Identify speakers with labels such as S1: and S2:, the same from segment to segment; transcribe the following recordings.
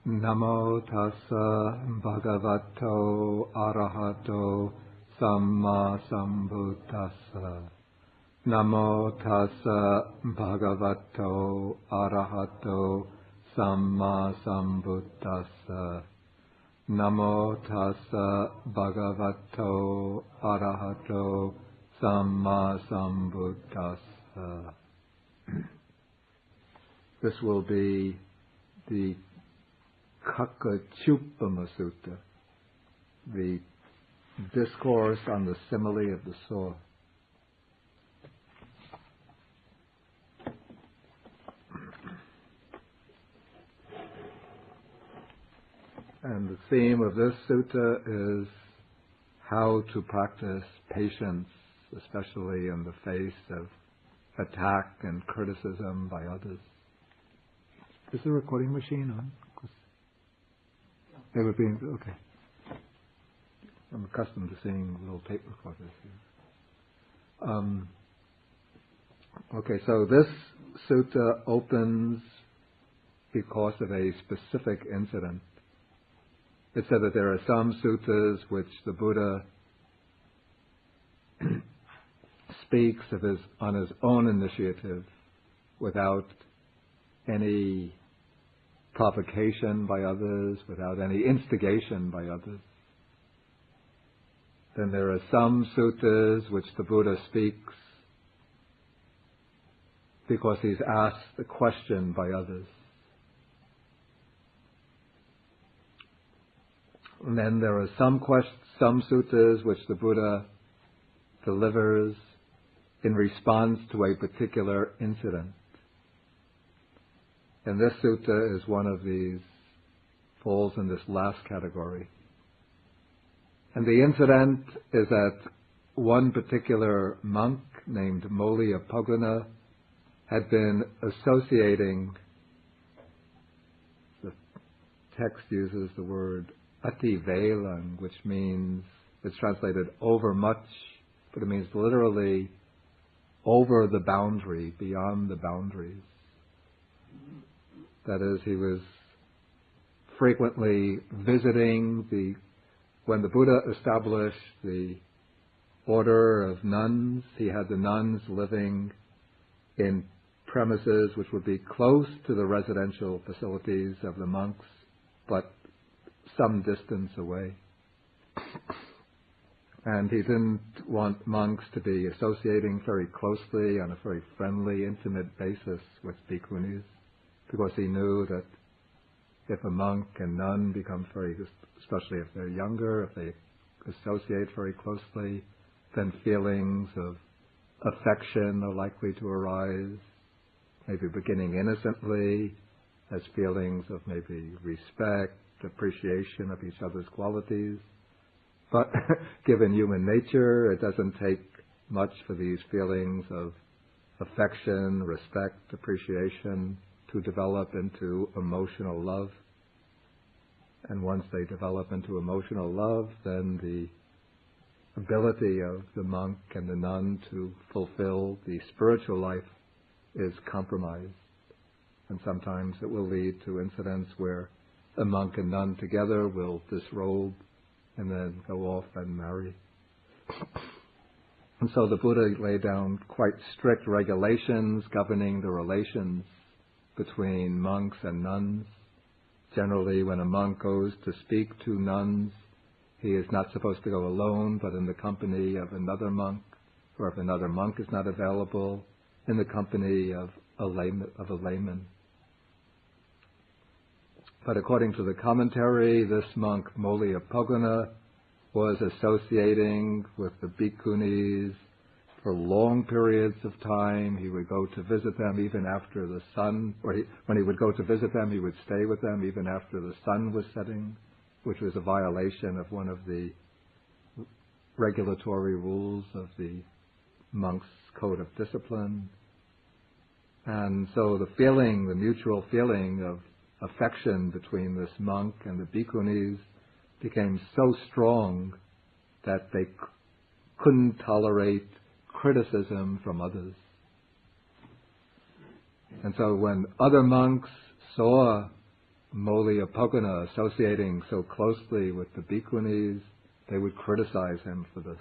S1: Namo tassa bhagavato arahato samma sambuddhassa. Namo tassa bhagavato arahato samma sambuddhassa. Namo tassa bhagavato arahato samma sambuddhassa. This will be the Kakacupama Sutta, the discourse on the simile of the saw. And the theme of this sutta is how to practice patience, especially in the face of attack and criticism by others. Is the recording machine on? They were being okay. I'm accustomed to seeing little tape recorders here. Okay, so this sutta opens because of a specific incident. It said that there are some suttas which the Buddha speaks of on his own initiative without any provocation by others, without any instigation by others. Then there are some suttas which the Buddha speaks because he's asked a question by others. And then there are some suttas which the Buddha delivers in response to a particular incident. And this sutta is one of these, falls in this last category. And the incident is that one particular monk named Maugaputta had been associating, the text uses the word ativelang, which means, it's translated over much, but it means literally over the boundary, beyond the boundaries. That is, he was frequently visiting when the Buddha established the order of nuns, he had the nuns living in premises which would be close to the residential facilities of the monks, but some distance away. And he didn't want monks to be associating very closely on a very friendly, intimate basis with bhikkhunis, because he knew that if a monk and nun become especially if they're younger, if they associate very closely, then feelings of affection are likely to arise, maybe beginning innocently, as feelings of maybe respect, appreciation of each other's qualities. But given human nature, it doesn't take much for these feelings of affection, respect, appreciation to develop into emotional love. And once they develop into emotional love, then the ability of the monk and the nun to fulfill the spiritual life is compromised. And sometimes it will lead to incidents where a monk and nun together will disrobe and then go off and marry. And so the Buddha laid down quite strict regulations governing the relations between monks and nuns. Generally, when a monk goes to speak to nuns, he is not supposed to go alone, but in the company of another monk, or if another monk is not available, in the company of a layman. But according to the commentary, this monk Maugaputta was associating with the bhikkhunis for long periods of time. He would go to visit them even after the sun, when he would go to visit them, he would stay with them even after the sun was setting, which was a violation of one of the regulatory rules of the monk's code of discipline. And so the mutual feeling of affection between this monk and the bhikkhunis became so strong that they couldn't tolerate criticism from others. And so when other monks saw Maugaputta associating so closely with the bhikkhunis, they would criticize him for this.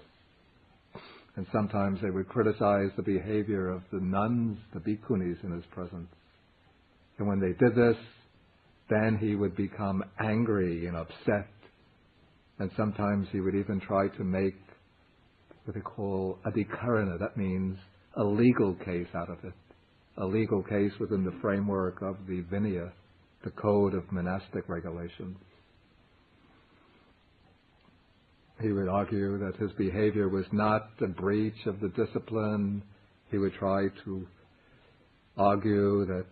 S1: And sometimes they would criticize the behavior of the nuns, the bhikkhunis in his presence. And when they did this, then he would become angry and upset. And sometimes he would even try to make what they call adhikarana. That means a legal case out of it. A legal case within the framework of the Vinaya, the code of monastic regulations. He would argue that his behavior was not a breach of the discipline. He would try to argue that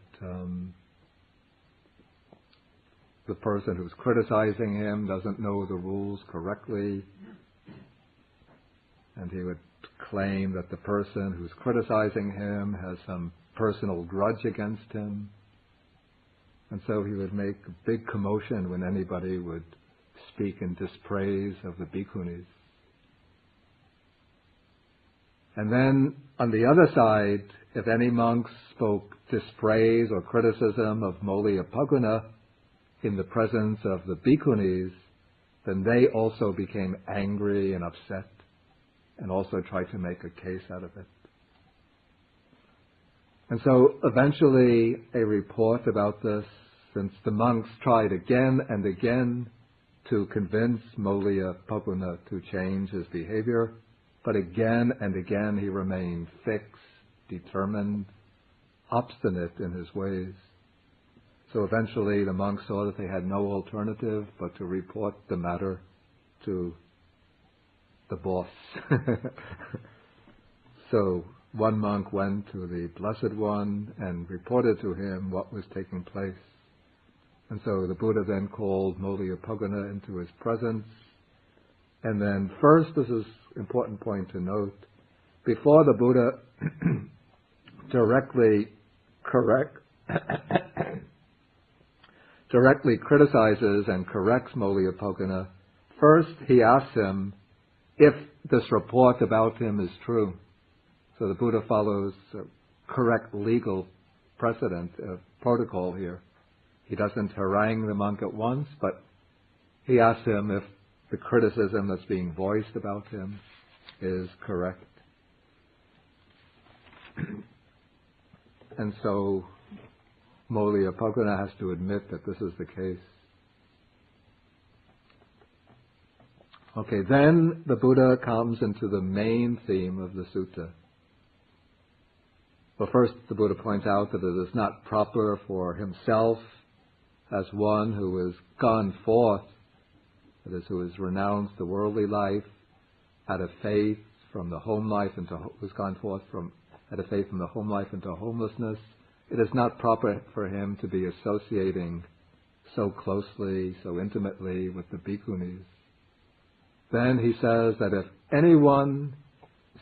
S1: the person who's criticizing him doesn't know the rules correctly. And he would claim that the person who's criticizing him has some personal grudge against him. And so he would make a big commotion when anybody would speak in dispraise of the bhikkhunis. And then, on the other side, if any monks spoke dispraise or criticism of Maugaputta in the presence of the bhikkhunis, then they also became angry and upset and also tried to make a case out of it. And so eventually a report about this, since the monks tried again and again to convince Maugaputta to change his behavior, but again and again he remained fixed, determined, obstinate in his ways. So eventually the monks saw that they had no alternative but to report the matter to the boss. So one monk went to the Blessed One and reported to him what was taking place. And so the Buddha then called Maugaputta into his presence. And then first, this is an important point to note, before the Buddha directly criticizes and corrects Maugaputta, first he asks him if this report about him is true. So the Buddha follows a correct legal precedent, protocol here. He doesn't harangue the monk at once, but he asks him if the criticism that's being voiced about him is correct. And so Maugaputta has to admit that this is the case. Okay, then the Buddha comes into the main theme of the sutta. Well, first the Buddha points out that it is not proper for himself, as one who has gone forth, that is, who has renounced the worldly life, had a faith from the home life who's gone forth had a faith from the home life into homelessness. It is not proper for him to be associating so closely, so intimately with the bhikkhunis. Then he says that if anyone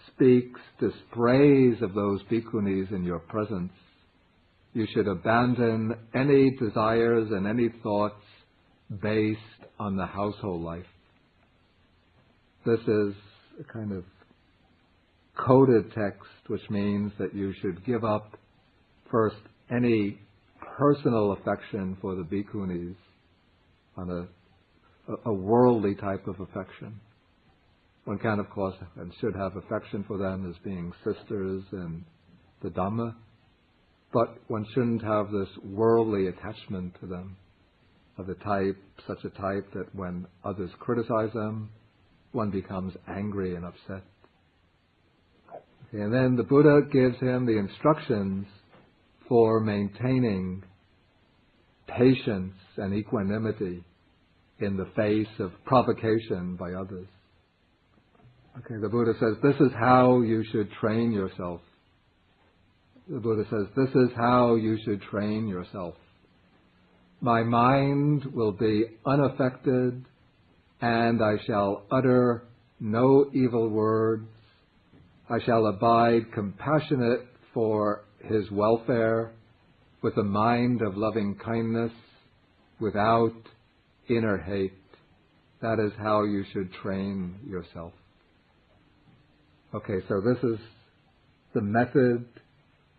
S1: speaks dispraise of those bhikkhunis in your presence, you should abandon any desires and any thoughts based on the household life. This is a kind of coded text, which means that you should give up first any personal affection for the bhikkhunis on a worldly type of affection. One can, of course, and should have affection for them as being sisters in the Dhamma, but one shouldn't have this worldly attachment to them of such a type that when others criticize them, one becomes angry and upset. Okay, and then the Buddha gives him the instructions for maintaining patience and equanimity in the face of provocation by others. Okay, the Buddha says, this is how you should train yourself. The Buddha says, this is how you should train yourself. My mind will be unaffected, and I shall utter no evil words. I shall abide compassionate for his welfare, with a mind of loving kindness, without inner hate. That is how you should train yourself. Okay, so this is the method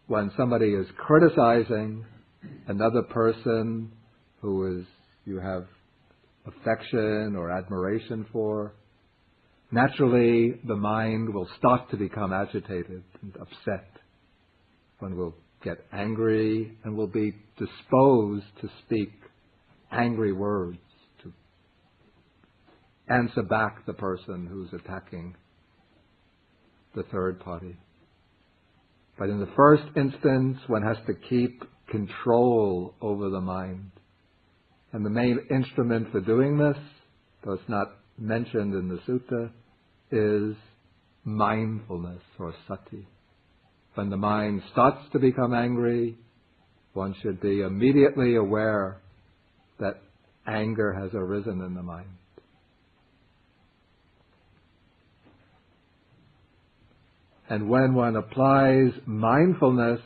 S1: when somebody is criticizing another person who is you have affection or admiration for, naturally the mind will start to become agitated and upset. One will get angry and will be disposed to speak angry words, to answer back the person who's attacking the third party. But in the first instance, one has to keep control over the mind. And the main instrument for doing this, though it's not mentioned in the sutta, is mindfulness or sati. When the mind starts to become angry, one should be immediately aware that anger has arisen in the mind. And when one applies mindfulness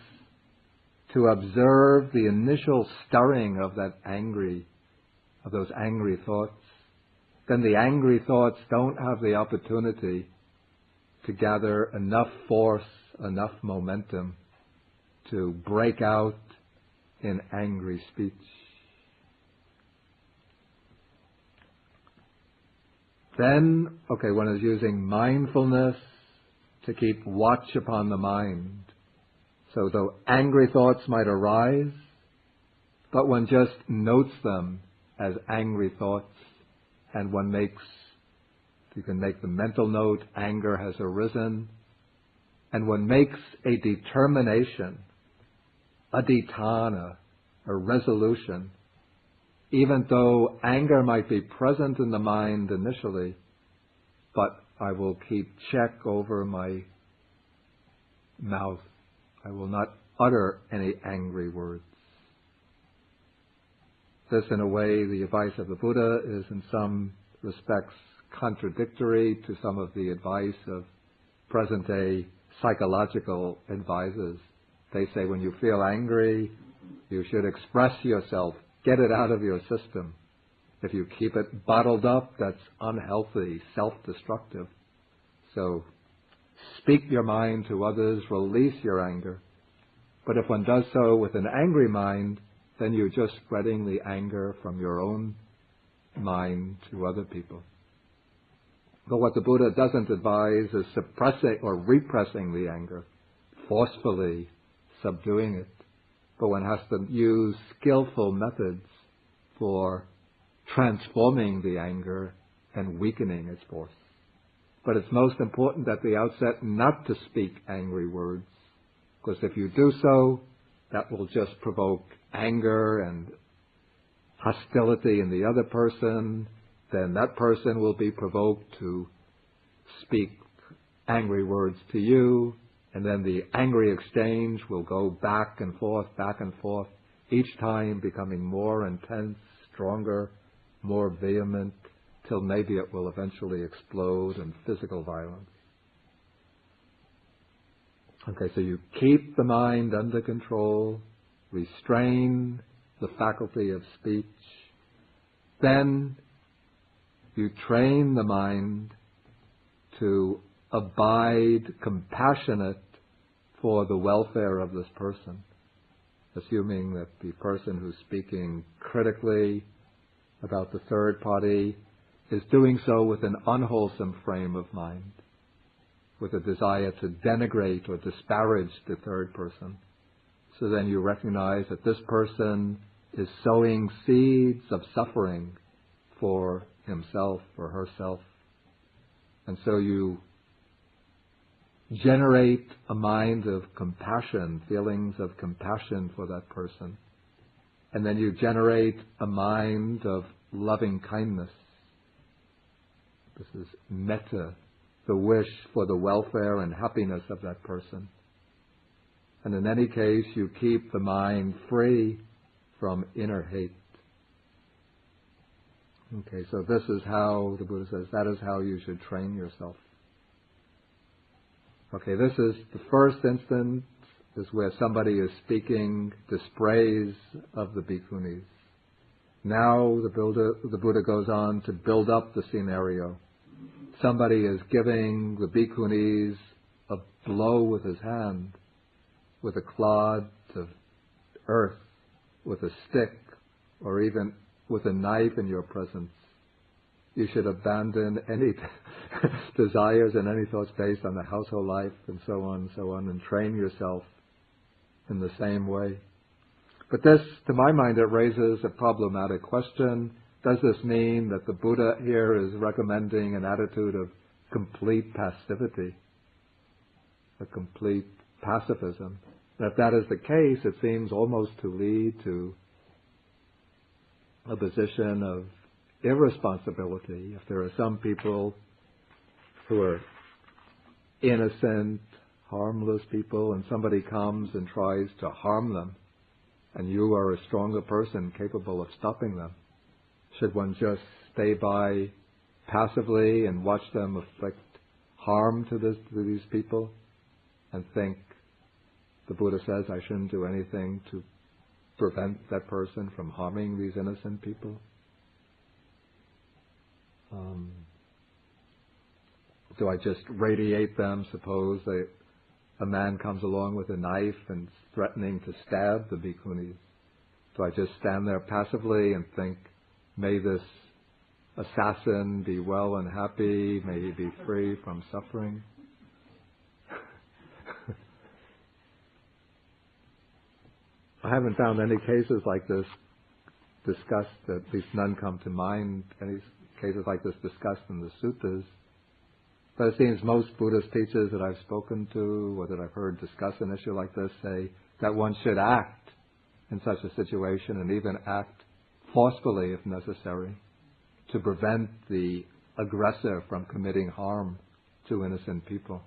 S1: to observe the initial stirring of those angry thoughts, then the angry thoughts don't have the opportunity to gather enough force, enough momentum to break out in angry speech. Then, one is using mindfulness to keep watch upon the mind. So though angry thoughts might arise, but one just notes them as angry thoughts, and you can make the mental note, anger has arisen, and one makes a determination, adhitthana, a resolution, even though anger might be present in the mind initially, but I will keep check over my mouth. I will not utter any angry words. This, in a way, the advice of the Buddha is in some respects contradictory to some of the advice of present-day psychological advisors. They say when you feel angry, you should express yourself, get it out of your system. If you keep it bottled up, that's unhealthy, self-destructive. So speak your mind to others, release your anger. But if one does so with an angry mind, then you're just spreading the anger from your own mind to other people. But what the Buddha doesn't advise is suppressing or repressing the anger, forcefully subduing it. But one has to use skillful methods for transforming the anger and weakening its force. But it's most important at the outset not to speak angry words, because if you do so, that will just provoke anger and hostility in the other person. Then that person will be provoked to speak angry words to you, and then the angry exchange will go back and forth, each time becoming more intense, stronger, more vehement, till maybe it will eventually explode in physical violence. So you keep the mind under control, restrain the faculty of speech, then you train the mind to abide compassionate for the welfare of this person, assuming that the person who's speaking critically about the third party is doing so with an unwholesome frame of mind, with a desire to denigrate or disparage the third person. So then you recognize that this person is sowing seeds of suffering for himself or herself. And so you generate a mind of compassion, feelings of compassion for that person. And then you generate a mind of loving kindness. This is metta, the wish for the welfare and happiness of that person. And in any case, you keep the mind free from inner hate. So this is how, the Buddha says, that is how you should train yourself. This is the first instance, is where somebody is speaking dispraise of the bhikkhunis. Now the Buddha goes on to build up the scenario. Somebody is giving the bhikkhunis a blow with his hand, with a clod of earth, with a stick, or even with a knife in your presence, you should abandon any desires and any thoughts based on the household life and so on, and train yourself in the same way. But this, to my mind, it raises a problematic question. Does this mean that the Buddha here is recommending an attitude of complete passivity, a complete pacifism? And if that is the case, it seems almost to lead to a position of irresponsibility. If there are some people who are innocent, harmless people, and somebody comes and tries to harm them, and you are a stronger person capable of stopping them, should one just stay by passively and watch them inflict harm to these people and think the Buddha says I shouldn't do anything to prevent that person from harming these innocent people? Do I just radiate them? Suppose a man comes along with a knife and is threatening to stab the bhikkhunis. Do I just stand there passively and think, may this assassin be well and happy, may he be free from suffering? I haven't found any cases like this discussed, at least none come to mind, any cases like this discussed in the suttas. But it seems most Buddhist teachers that I've spoken to or that I've heard discuss an issue like this say that one should act in such a situation, and even act forcefully if necessary, to prevent the aggressor from committing harm to innocent people.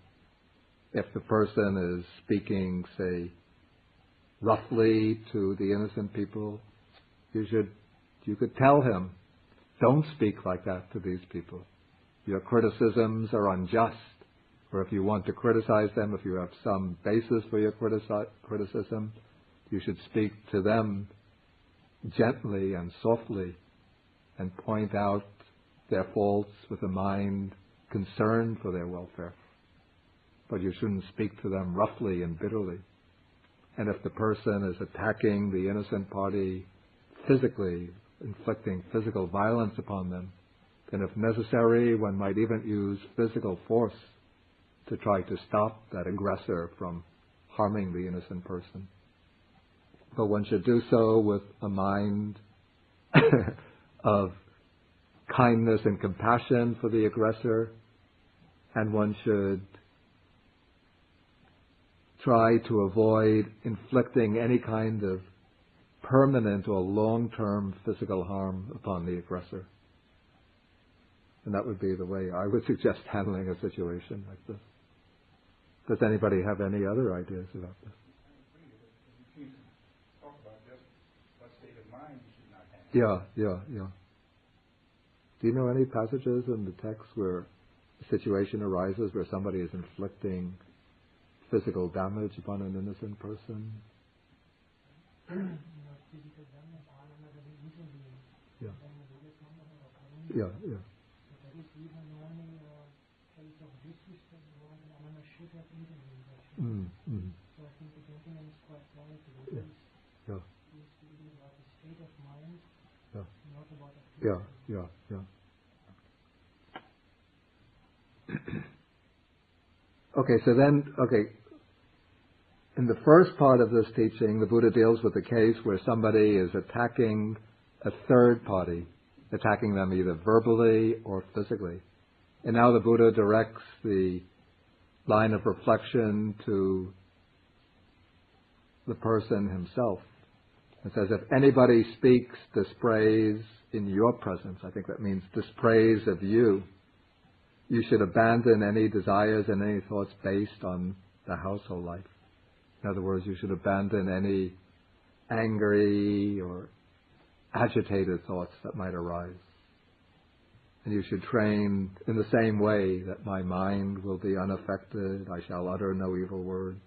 S1: If the person is speaking, say, roughly to the innocent people, you could tell him, don't speak like that to these people. Your criticisms are unjust. Or if you want to criticize them, if you have some basis for your criticism, you should speak to them gently and softly and point out their faults with a mind concerned for their welfare. But you shouldn't speak to them roughly and bitterly. And if the person is attacking the innocent party physically, inflicting physical violence upon them, then if necessary, one might even use physical force to try to stop that aggressor from harming the innocent person. But one should do so with a mind of kindness and compassion for the aggressor, and one should try to avoid inflicting any kind of permanent or long-term physical harm upon the aggressor. And that would be the way I would suggest handling a situation like this. Does anybody have any other ideas about this?
S2: Talk about just what state of mind you should not have.
S1: Yeah. Do you know any passages in the text where a situation arises where somebody is inflicting physical damage upon an innocent person? Yeah.
S3: So I think the gentleman is quite right. It is speaking about the state of mind, not about the
S1: Okay, in the first part of this teaching, the Buddha deals with a case where somebody is attacking a third party, attacking them either verbally or physically. And now the Buddha directs the line of reflection to the person himself. It says, if anybody speaks dispraise in your presence, I think that means dispraise of you, you should abandon any desires and any thoughts based on the household life. In other words, you should abandon any angry or agitated thoughts that might arise. And you should train in the same way that my mind will be unaffected, I shall utter no evil words.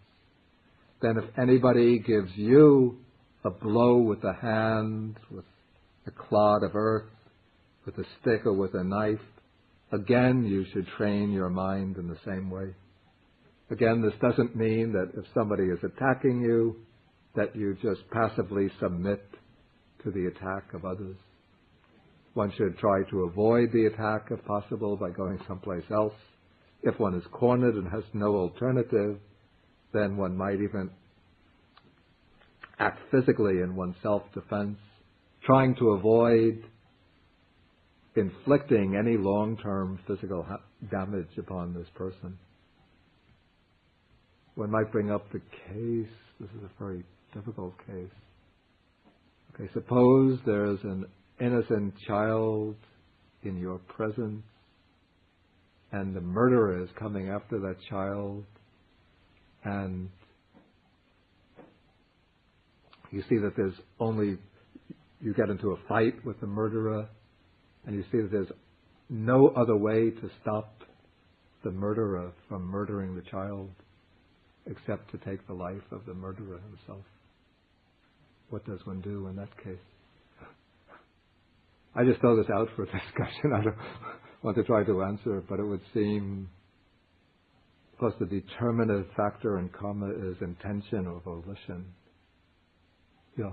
S1: Then if anybody gives you a blow with a hand, with a clod of earth, with a stick or with a knife, again you should train your mind in the same way. Again, this doesn't mean that if somebody is attacking you, that you just passively submit to the attack of others. one should try to avoid the attack if possible by going someplace else. If one is cornered and has no alternative, then one might even act physically in one's self-defense, trying to avoid inflicting any long-term physical damage upon this person. One might bring up the case, this is a very difficult case. Okay, suppose there's an innocent child in your presence and the murderer is coming after that child, and you see that there's only, you get into a fight with the murderer, and you see that there's no other way to stop the murderer from murdering the child except to take the life of the murderer himself. What does one do in that case? I just throw this out for discussion. I don't want to try to answer it, but it would seem, of course, the determinative factor in karma is intention or volition. Yeah.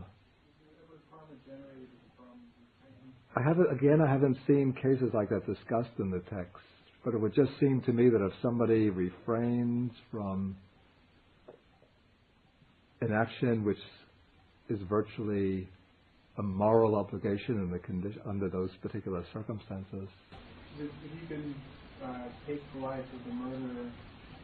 S1: I haven't seen cases like that discussed in the text, but it would just seem to me that if somebody refrains from an action which is virtually a moral obligation in the under those particular circumstances.
S2: If you can take the life of the murderer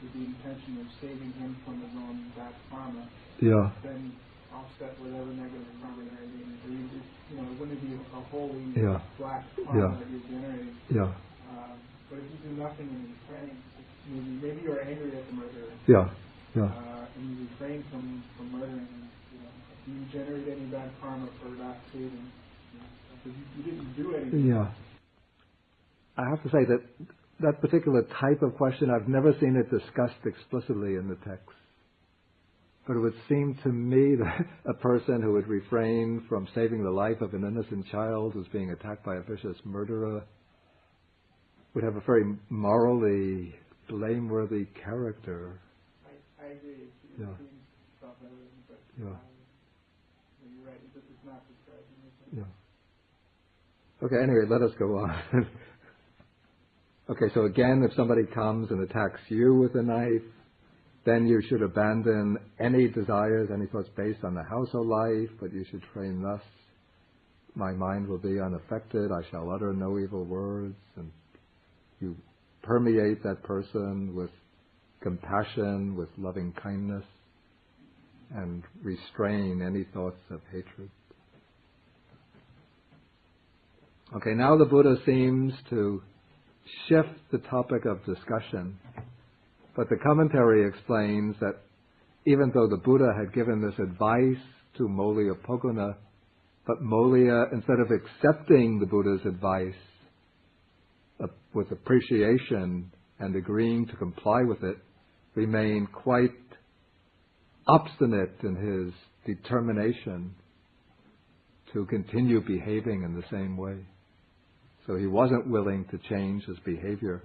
S2: with the intention of saving him from his own bad karma, then offset whatever negative karma there may be. It wouldn't be a wholly black karma that you're generating. But if you do nothing and refrain, maybe you're angry at the murderer. And you refrain from murdering him. Do you generate any bad karma for that saving? Because you didn't do anything.
S1: I have to say that particular type of question, I've never seen it discussed explicitly in the text. But it would seem to me that a person who would refrain from saving the life of an innocent child who's being attacked by a vicious murderer would have a very morally blameworthy character.
S2: I agree. It seems self-evident, but you're right. This is not describing it.
S1: Okay, anyway, let us go on. Okay, so again, if somebody comes and attacks you with a knife, then you should abandon any desires, any thoughts based on the household life, but you should train thus. My mind will be unaffected, I shall utter no evil words, and you permeate that person with compassion, with loving kindness, and restrain any thoughts of hatred. Okay, now the Buddha seems to shift the topic of discussion, but the commentary explains that even though the Buddha had given this advice to Molliya Pogona, but Molliya, instead of accepting the Buddha's advice with appreciation and agreeing to comply with it, remained quite obstinate in his determination to continue behaving in the same way. So he wasn't willing to change his behavior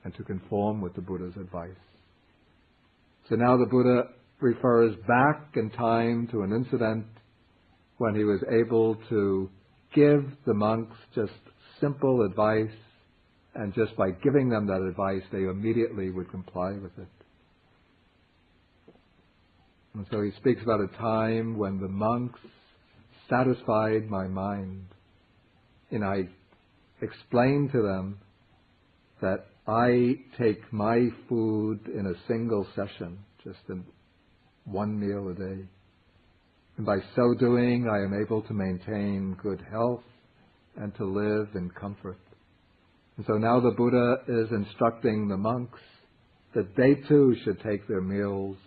S1: and to conform with the Buddha's advice. So now the Buddha refers back in time to an incident when he was able to give the monks just simple advice, and just by giving them that advice, they immediately would comply with it. And so he speaks about a time when the monks satisfied my mind, and I explained to them that I take my food in a single session, just in one meal a day. And by so doing, I am able to maintain good health and to live in comfort. And so now the Buddha is instructing the monks that they too should take their meals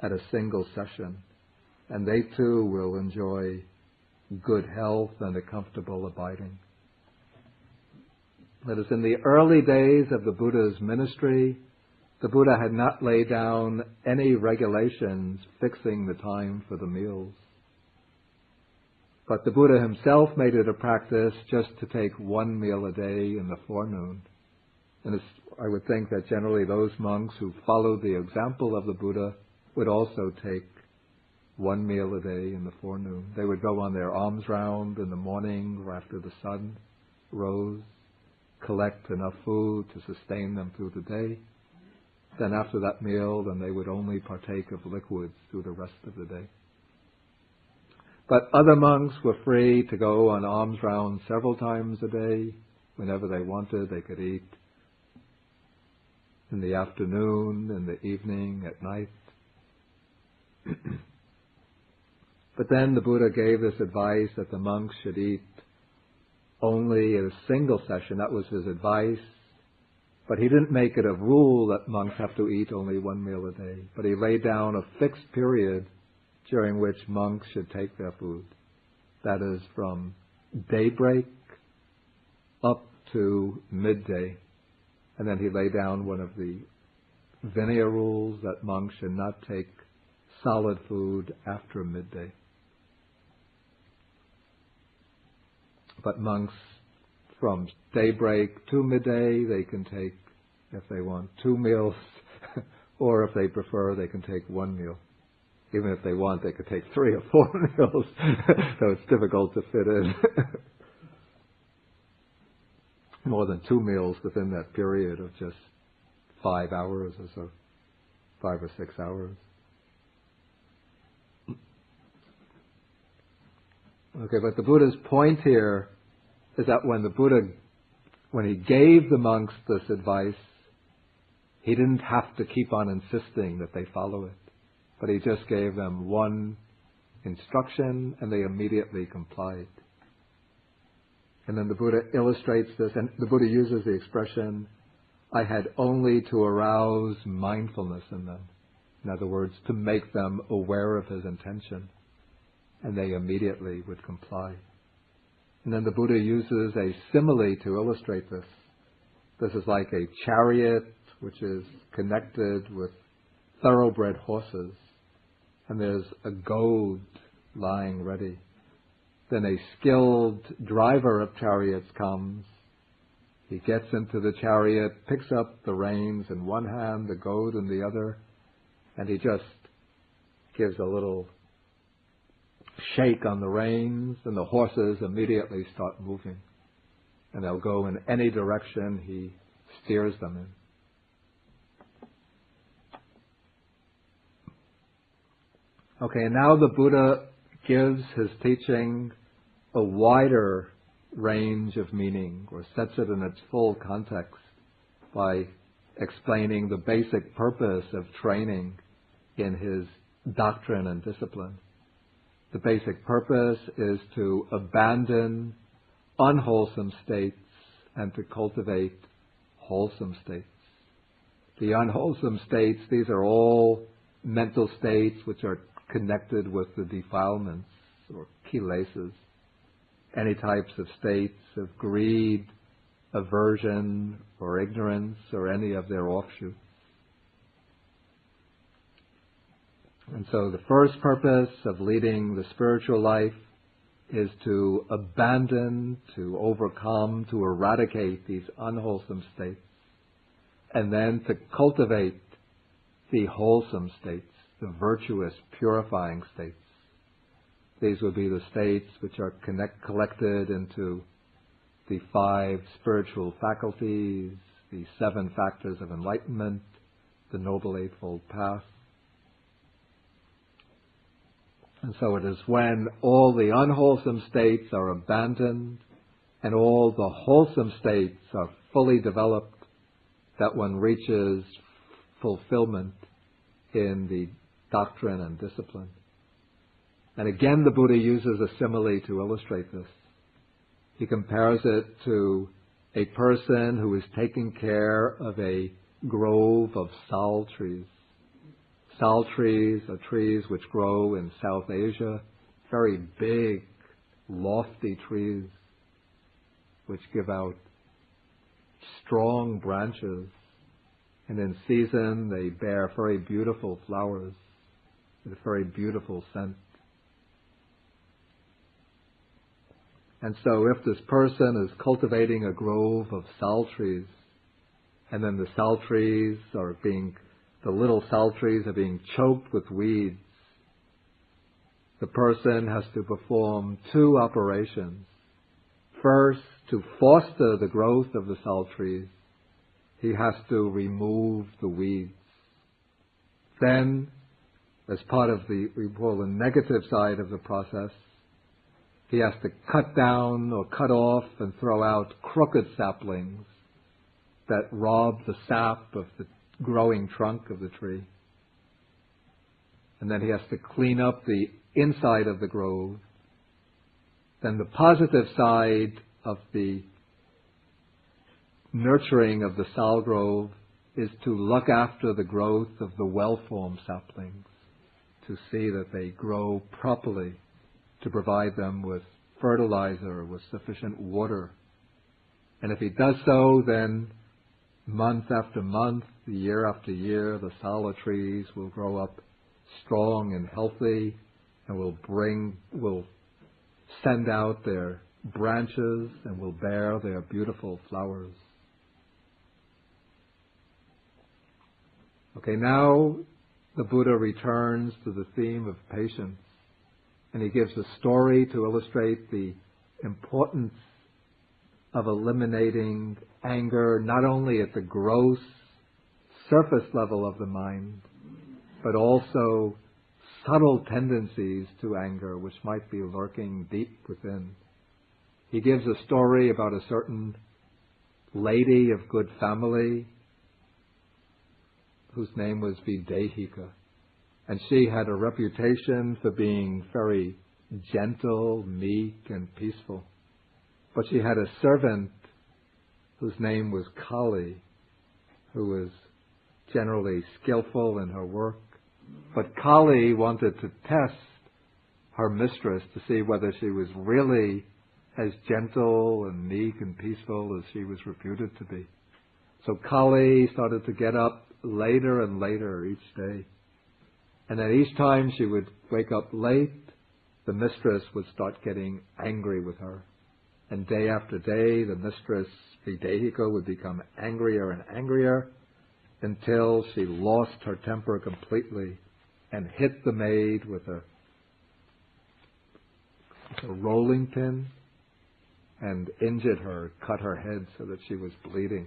S1: at a single session, and they too will enjoy good health and a comfortable abiding. That is, in the early days of the Buddha's ministry, the Buddha had not laid down any regulations fixing the time for the meals. But the Buddha himself made it a practice just to take one meal a day in the forenoon. And I would think that generally those monks who followed the example of the Buddha would also take one meal a day in the forenoon. They would go on their alms round in the morning or after the sun, rose, collect enough food to sustain them through the day. Then after that meal, then they would only partake of liquids through the rest of the day. But other monks were free to go on alms rounds several times a day. Whenever they wanted, they could eat in the afternoon, in the evening, at night. But then the Buddha gave this advice that the monks should eat only in a single session. That was his advice. But he didn't make it a rule that monks have to eat only one meal a day. But he laid down a fixed period during which monks should take their food. That is from daybreak up to midday. And then he laid down one of the Vinaya rules that monks should not take solid food after midday. But monks from daybreak to midday, they can take, if they want, 2 meals, or if they prefer, they can take 1 meal. Even if they want, they could take 3 or 4 meals, so it's difficult to fit in more than 2 meals within that period of just 5 hours or so, 5 or 6 hours. Okay, but the Buddha's point here is that when the Buddha, when he gave the monks this advice, he didn't have to keep on insisting that they follow it. But he just gave them one instruction and they immediately complied. And then the Buddha illustrates this, and the Buddha uses the expression, I had only to arouse mindfulness in them. In other words, to make them aware of his intention. And they immediately would comply. And then the Buddha uses a simile to illustrate this. This is like a chariot which is connected with thoroughbred horses. And there's a goad lying ready. Then a skilled driver of chariots comes. He gets into the chariot, picks up the reins in one hand, the goad in the other, and he just gives a little shake on the reins, and the horses immediately start moving. And they'll go in any direction he steers them in. Okay, and now the Buddha gives his teaching a wider range of meaning, or sets it in its full context by explaining the basic purpose of training in his doctrine and discipline. The basic purpose is to abandon unwholesome states and to cultivate wholesome states. The unwholesome states, these are all mental states which are connected with the defilements or kilesas. Any types of states of greed, aversion, or ignorance, or any of their offshoots. And so the first purpose of leading the spiritual life is to abandon, to overcome, to eradicate these unwholesome states, and then to cultivate the wholesome states, the virtuous, purifying states. These would be the states which are collected into the 5 spiritual faculties, the 7 factors of enlightenment, the Noble Eightfold Path. And so it is when all the unwholesome states are abandoned and all the wholesome states are fully developed that one reaches fulfillment in the doctrine and discipline. And again, the Buddha uses a simile to illustrate this. He compares it to a person who is taking care of a grove of sal trees. Sal trees are trees which grow in South Asia, very big, lofty trees which give out strong branches, and in season they bear very beautiful flowers with a very beautiful scent. And so if this person is cultivating a grove of sal trees, and then the sal trees are the little sal trees are being choked with weeds, the person has to perform 2 operations. first, to foster the growth of the sal trees, he has to remove the weeds. Then, as part of we call the negative side of the process, he has to cut down or cut off and throw out crooked saplings that rob the sap of the growing trunk of the tree. And then he has to clean up the inside of the grove. Then the positive side of the nurturing of the sal grove is to look after the growth of the well-formed saplings, to see that they grow properly, to provide them with fertilizer, with sufficient water. And if he does so, then month after month, year after year, the sala trees will grow up strong and healthy, and will send out their branches and will bear their beautiful flowers. Okay, now the Buddha returns to the theme of patience, and he gives a story to illustrate the importance of eliminating anger, not only at the gross surface level of the mind, but also subtle tendencies to anger which might be lurking deep within. He gives a story about a certain lady of good family whose name was Videhika, and she had a reputation for being very gentle, meek, and peaceful. But she had a servant whose name was Kali, who was generally skillful in her work. But Kali wanted to test her mistress to see whether she was really as gentle and meek and peaceful as she was reputed to be. So Kali started to get up later and later each day. And then each time she would wake up late, the mistress would start getting angry with her. And day after day, the mistress, Videhika, would become angrier and angrier until she lost her temper completely and hit the maid with a rolling pin and injured her, cut her head so that she was bleeding.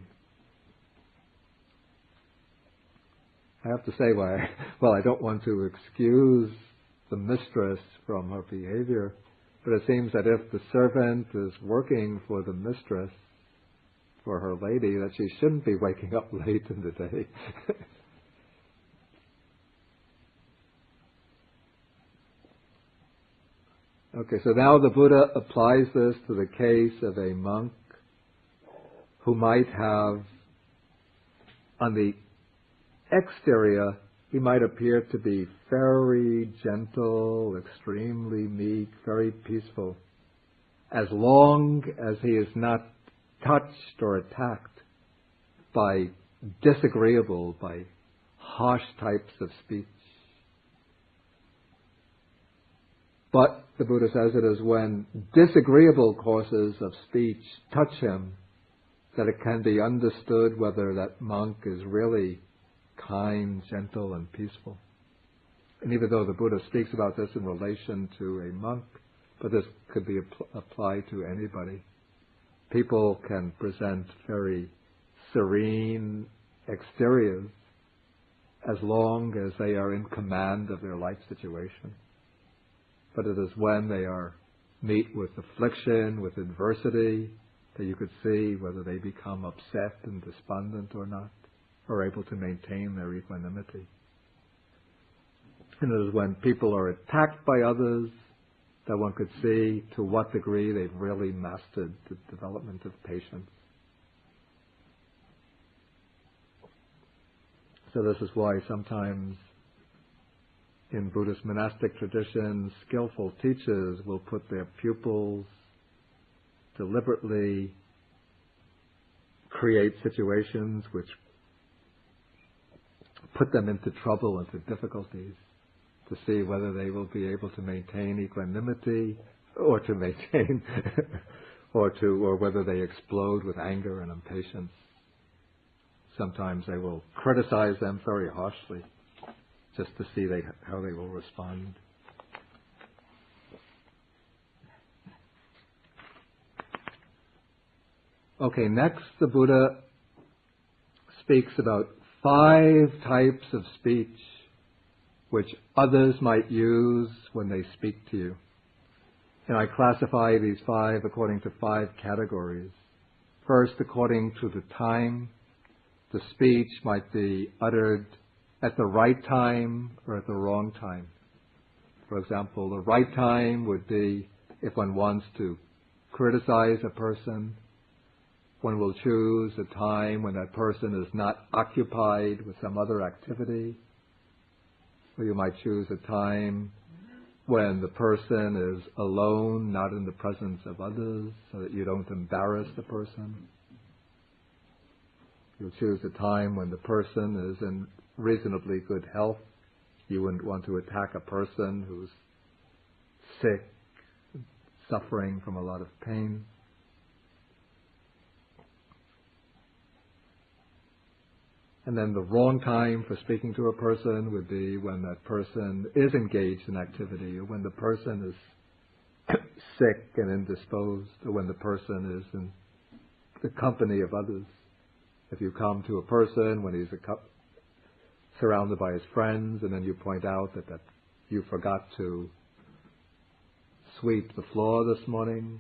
S1: I have to say, I don't want to excuse the mistress from her behavior, but it seems that if the servant is working for the mistress, for her lady, that she shouldn't be waking up late in the day. Okay, so now the Buddha applies this to the case of a monk who might have, on the exterior, he might appear to be very gentle, extremely meek, very peaceful, as long as he is not touched or attacked by harsh types of speech. But the Buddha says it is when disagreeable courses of speech touch him that it can be understood whether that monk is really kind, gentle, and peaceful. And even though the Buddha speaks about this in relation to a monk, but this could be applied to anybody. People can present very serene exteriors as long as they are in command of their life situation. But it is when they meet with affliction, with adversity, that you could see whether they become upset and despondent or not, or able to maintain their equanimity. And it is when people are attacked by others that one could see to what degree they've really mastered the development of patience. So this is why sometimes in Buddhist monastic traditions, skillful teachers will put their pupils deliberately create situations which put them into trouble, into difficulties, to see whether they will be able to maintain equanimity or whether they explode with anger and impatience. Sometimes they will criticize them very harshly just to see how they will respond. Okay, next the Buddha speaks about 5 types of speech which others might use when they speak to you. And I classify these 5 according to 5 categories. First, according to the time, the speech might be uttered at the right time or at the wrong time. For example, the right time would be if one wants to criticize a person. One will choose a time when that person is not occupied with some other activity. Or you might choose a time when the person is alone, not in the presence of others, so that you don't embarrass the person. You'll choose a time when the person is in reasonably good health. You wouldn't want to attack a person who's sick, suffering from a lot of pain. And then the wrong time for speaking to a person would be when that person is engaged in activity, or when the person is sick and indisposed, or when the person is in the company of others. If you come to a person when he's surrounded by his friends, and then you point out that you forgot to sweep the floor this morning,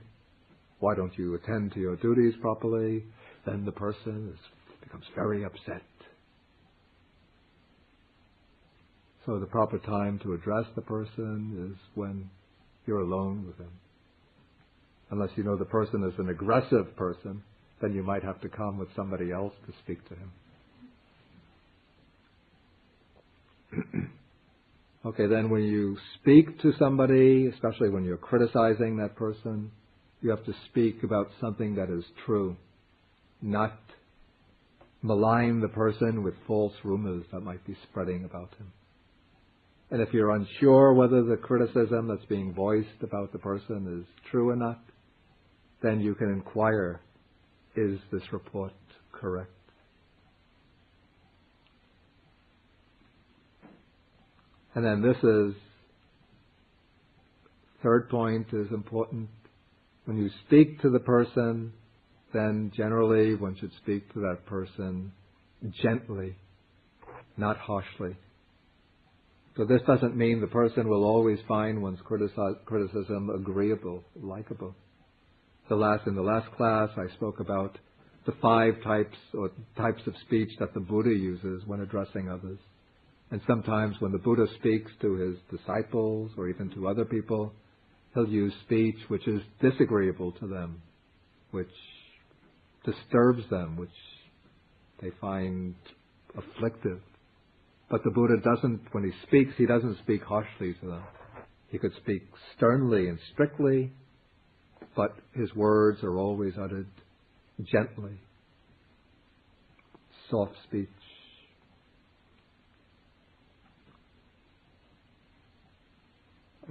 S1: why don't you attend to your duties properly? Then the person becomes very upset. So the proper time to address the person is when you're alone with him. Unless you know the person is an aggressive person, then you might have to come with somebody else to speak to him. Okay, then when you speak to somebody, especially when you're criticizing that person, you have to speak about something that is true, not malign the person with false rumors that might be spreading about him. And if you're unsure whether the criticism that's being voiced about the person is true or not, then you can inquire, is this report correct? And then this is, third point is important. When you speak to the person, then generally one should speak to that person gently, not harshly. So this doesn't mean the person will always find one's criticism agreeable, likable. In the last class I spoke about the 5 types of speech that the Buddha uses when addressing others. And sometimes when the Buddha speaks to his disciples or even to other people, he'll use speech which is disagreeable to them, which disturbs them, which they find afflictive. But the Buddha doesn't, when he speaks, he doesn't speak harshly to them. He could speak sternly and strictly, but his words are always uttered gently. Soft speech.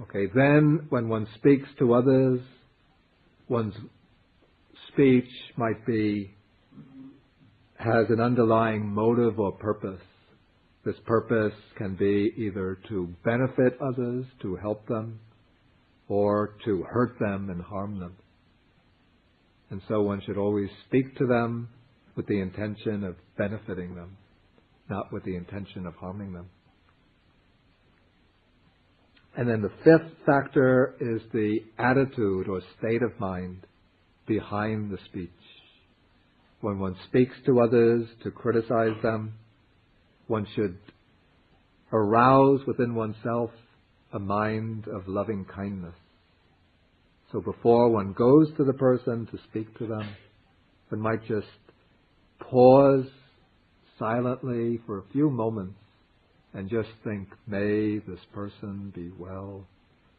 S1: Okay, then when one speaks to others, one's speech has an underlying motive or purpose. This purpose can be either to benefit others, to help them, or to hurt them and harm them. And so one should always speak to them with the intention of benefiting them, not with the intention of harming them. And then the 5th factor is the attitude or state of mind behind the speech. When one speaks to others to criticize them, one should arouse within oneself a mind of loving kindness. So before one goes to the person to speak to them, one might just pause silently for a few moments and just think, may this person be well,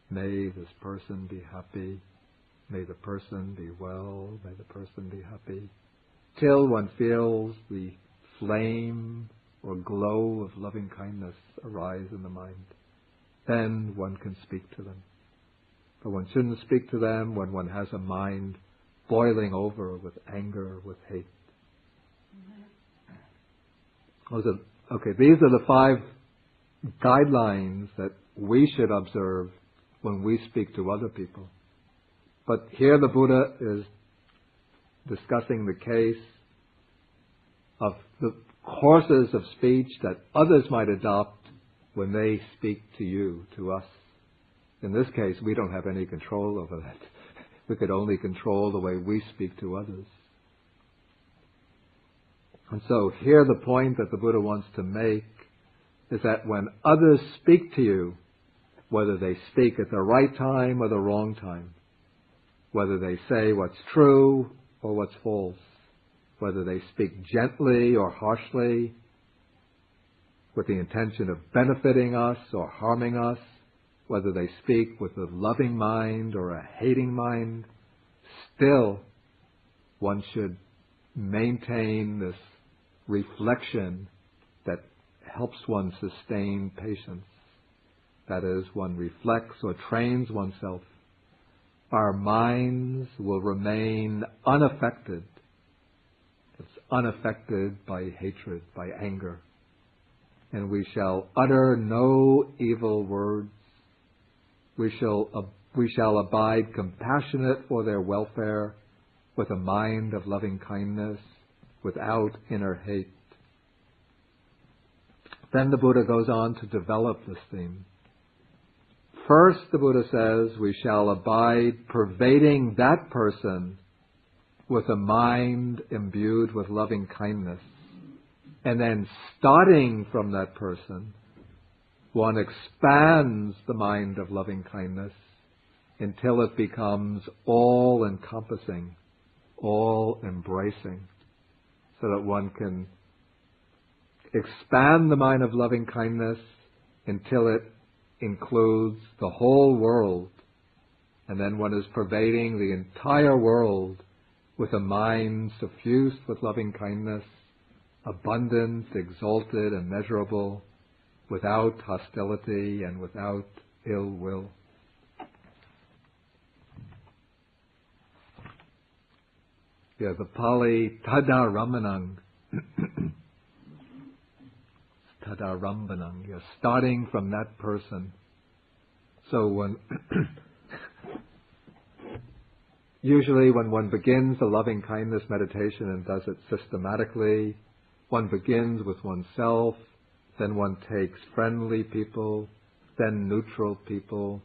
S1: may this person be happy, may the person be well, may the person be happy, till one feels the flame or glow of loving kindness arise in the mind. Then one can speak to them. But one shouldn't speak to them when one has a mind boiling over with anger, with hate. These are the 5 guidelines that we should observe when we speak to other people. But here the Buddha is discussing the case of the courses of speech that others might adopt when they speak to you, to us. In this case, we don't have any control over that. We could only control the way we speak to others. And so here the point that the Buddha wants to make is that when others speak to you, whether they speak at the right time or the wrong time, whether they say what's true or what's false, whether they speak gently or harshly, with the intention of benefiting us or harming us, whether they speak with a loving mind or a hating mind, still one should maintain this reflection that helps one sustain patience. That is, one reflects or trains oneself. Our minds will remain unaffected. It's unaffected by hatred, by anger. And we shall utter no evil words. We shall abide compassionate for their welfare, with a mind of loving kindness, without inner hate. Then the Buddha goes on to develop this theme. First, the Buddha says, we shall abide pervading that person with a mind imbued with loving kindness. And then starting from that person, one expands the mind of loving kindness until it becomes all-encompassing, all-embracing, so that one can expand the mind of loving kindness until it includes the whole world, and then one is pervading the entire world with a mind suffused with loving kindness, abundant, exalted, and measurable, without hostility and without ill will. Yeah, the Pali Tadarambanang. Tadarambanang. You're starting from that person. So when usually when one begins the loving kindness meditation and does it systematically, one begins with oneself, then one takes friendly people, then neutral people,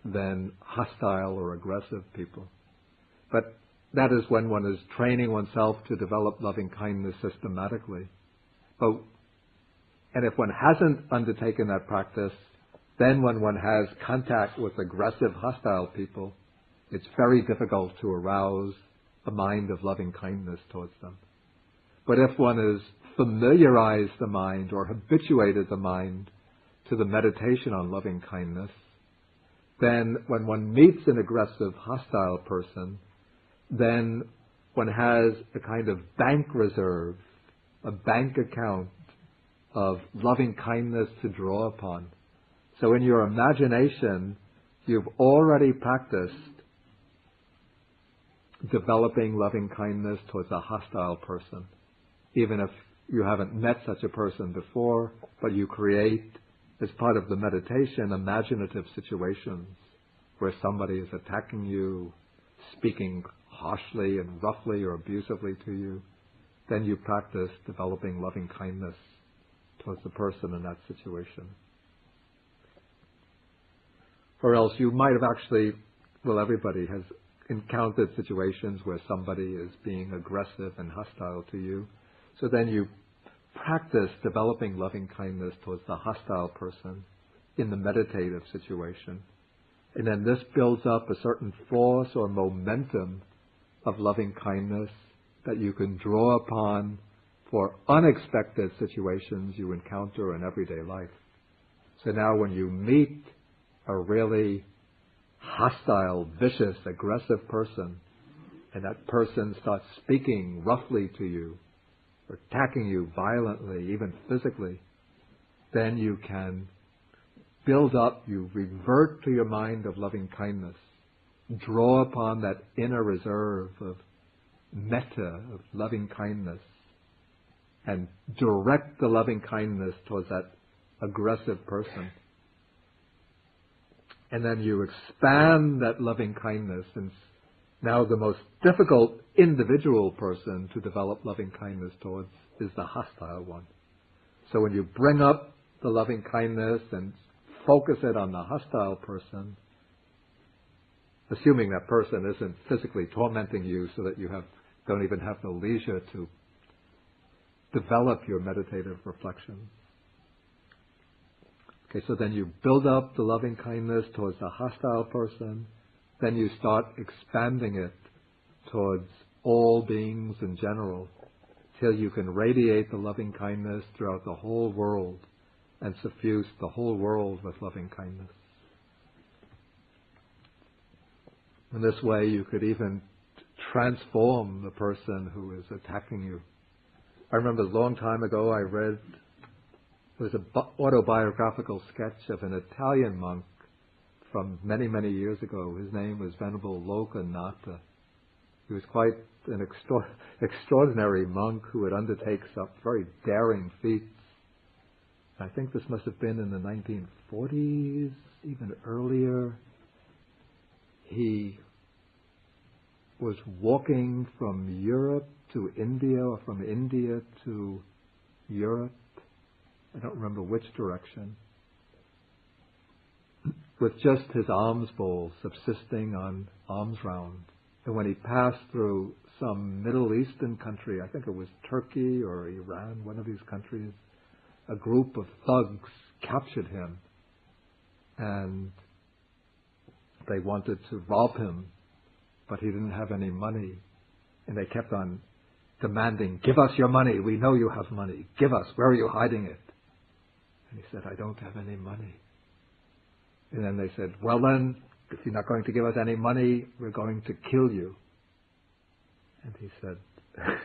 S1: then hostile or aggressive people. But that is when one is training oneself to develop loving kindness systematically. And if one hasn't undertaken that practice, then when one has contact with aggressive, hostile people, it's very difficult to arouse a mind of loving kindness towards them. But if one has familiarized the mind or habituated the mind to the meditation on loving kindness, then when one meets an aggressive, hostile person, then one has a kind of bank reserve, a bank account of loving kindness to draw upon. So in your imagination, you've already practiced developing loving kindness towards a hostile person, even if you haven't met such a person before, but you create, as part of the meditation, imaginative situations where somebody is attacking you, speaking harshly and roughly or abusively to you. Then you practice developing loving kindness towards the person in that situation. Or else you might have actually, everybody has encountered situations where somebody is being aggressive and hostile to you. So then you practice developing loving kindness towards the hostile person in the meditative situation. And then this builds up a certain force or momentum of loving kindness that you can draw upon for unexpected situations you encounter in everyday life. So now when you meet a really hostile, vicious, aggressive person, and that person starts speaking roughly to you, or attacking you violently, even physically, then you can build up, you revert to your mind of loving kindness, draw upon that inner reserve of metta, of loving kindness, and direct the loving kindness towards that aggressive person. And then you expand that loving kindness and Now the most difficult individual person to develop loving kindness towards is the hostile one. So when you bring up the loving kindness and focus it on the hostile person, assuming that person isn't physically tormenting you so that you don't even have the leisure to develop your meditative reflection. Okay, so then you build up the loving kindness towards the hostile person, then you start expanding it towards all beings in general, till you can radiate the loving kindness throughout the whole world and suffuse the whole world with loving kindness. In this way, you could even transform the person who is attacking you. I remember a long time ago I read, there was an autobiographical sketch of an Italian monk from many, many years ago. His name was Venerable Maugaputta. He was quite an extraordinary monk who would undertake some very daring feats. I think this must have been in the 1940s, even earlier. He was walking from Europe to India, or from India to Europe. I don't remember which direction. With just his alms bowl subsisting on alms round. And when he passed through some Middle Eastern country, I think it was Turkey or Iran, one of these countries, a group of thugs captured him and they wanted to rob him, but he didn't have any money. And they kept on demanding, "Give us your money, we know you have money, give us, where are you hiding it?" And he said, "I don't have any money." And then they said, "Well then, if you're not going to give us any money, we're going to kill you." And he said, it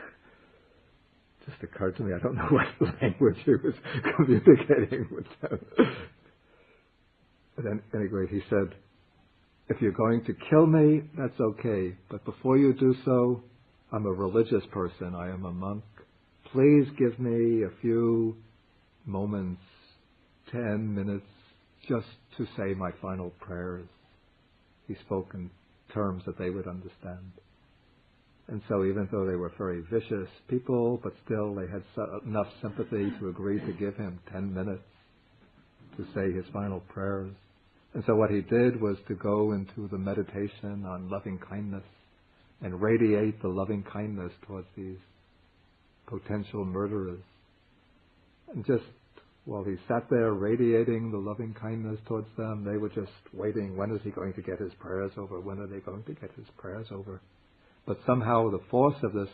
S1: just occurred to me, I don't know what language he was communicating with them. And then anyway, he said, "If you're going to kill me, that's okay. But before you do so, I'm a religious person. I am a monk. Please give me a few moments, 10 minutes, just to say my final prayers." He spoke in terms that they would understand. And so even though they were very vicious people, but still they had enough sympathy to agree to give him 10 minutes to say his final prayers. And so what he did was to go into the meditation on loving kindness and radiate the loving kindness towards these potential murderers. And just while he sat there radiating the loving kindness towards them, they were just waiting, when is he going to get his prayers over? When are they going to get his prayers over? But somehow the force of this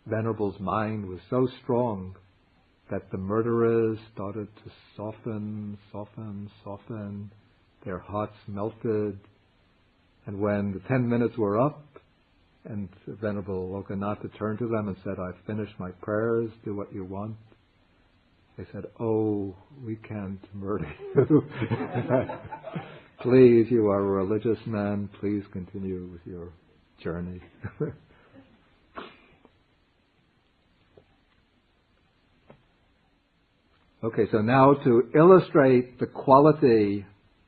S1: Venerable's mind was so strong that the murderers started to soften. Their hearts melted. And when the 10 minutes were up, and Venerable Lokanatha turned to them and said, "I've finished my prayers, do what you want," they said, "Oh, we can't murder you. Please, you are a religious man, please continue with your journey." Okay, so now to illustrate the quality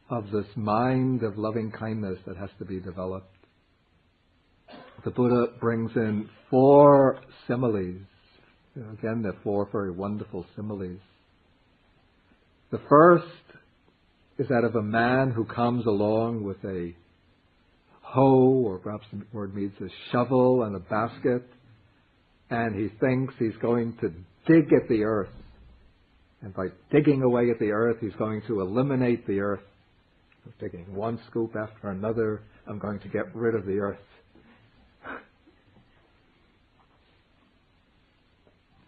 S1: of this mind of loving kindness that has to be developed, the Buddha brings in 4 similes. Again, they're 4 very wonderful similes. The first is that of a man who comes along with a hoe, or perhaps the word means a shovel and a basket, and he thinks he's going to dig at the earth. And by digging away at the earth, he's going to eliminate the earth. I'm taking one scoop after another, I'm going to get rid of the earth.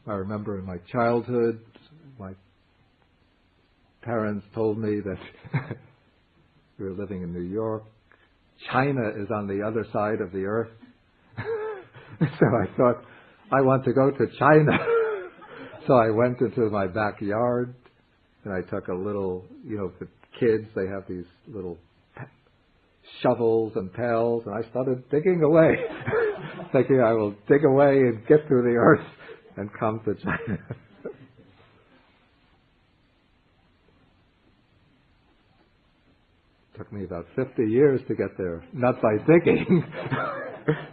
S1: I remember in my childhood, my parents told me that we were living in New York. China is on the other side of the earth. So I thought, I want to go to China. So I went into my backyard and I took a little, the kids, they have these little shovels and pails, and I started digging away. Thinking I will dig away and get through the earth and come to China. Took me about 50 years to get there, not by digging,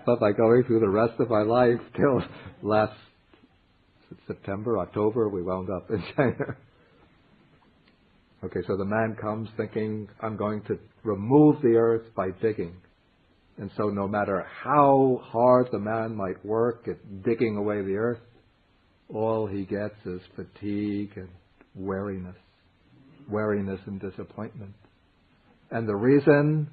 S1: But by going through the rest of my life till last September, October, we wound up in China. Okay, so the man comes thinking, I'm going to remove the earth by digging. And so no matter how hard the man might work at digging away the earth, all he gets is fatigue and weariness and disappointment. And the reason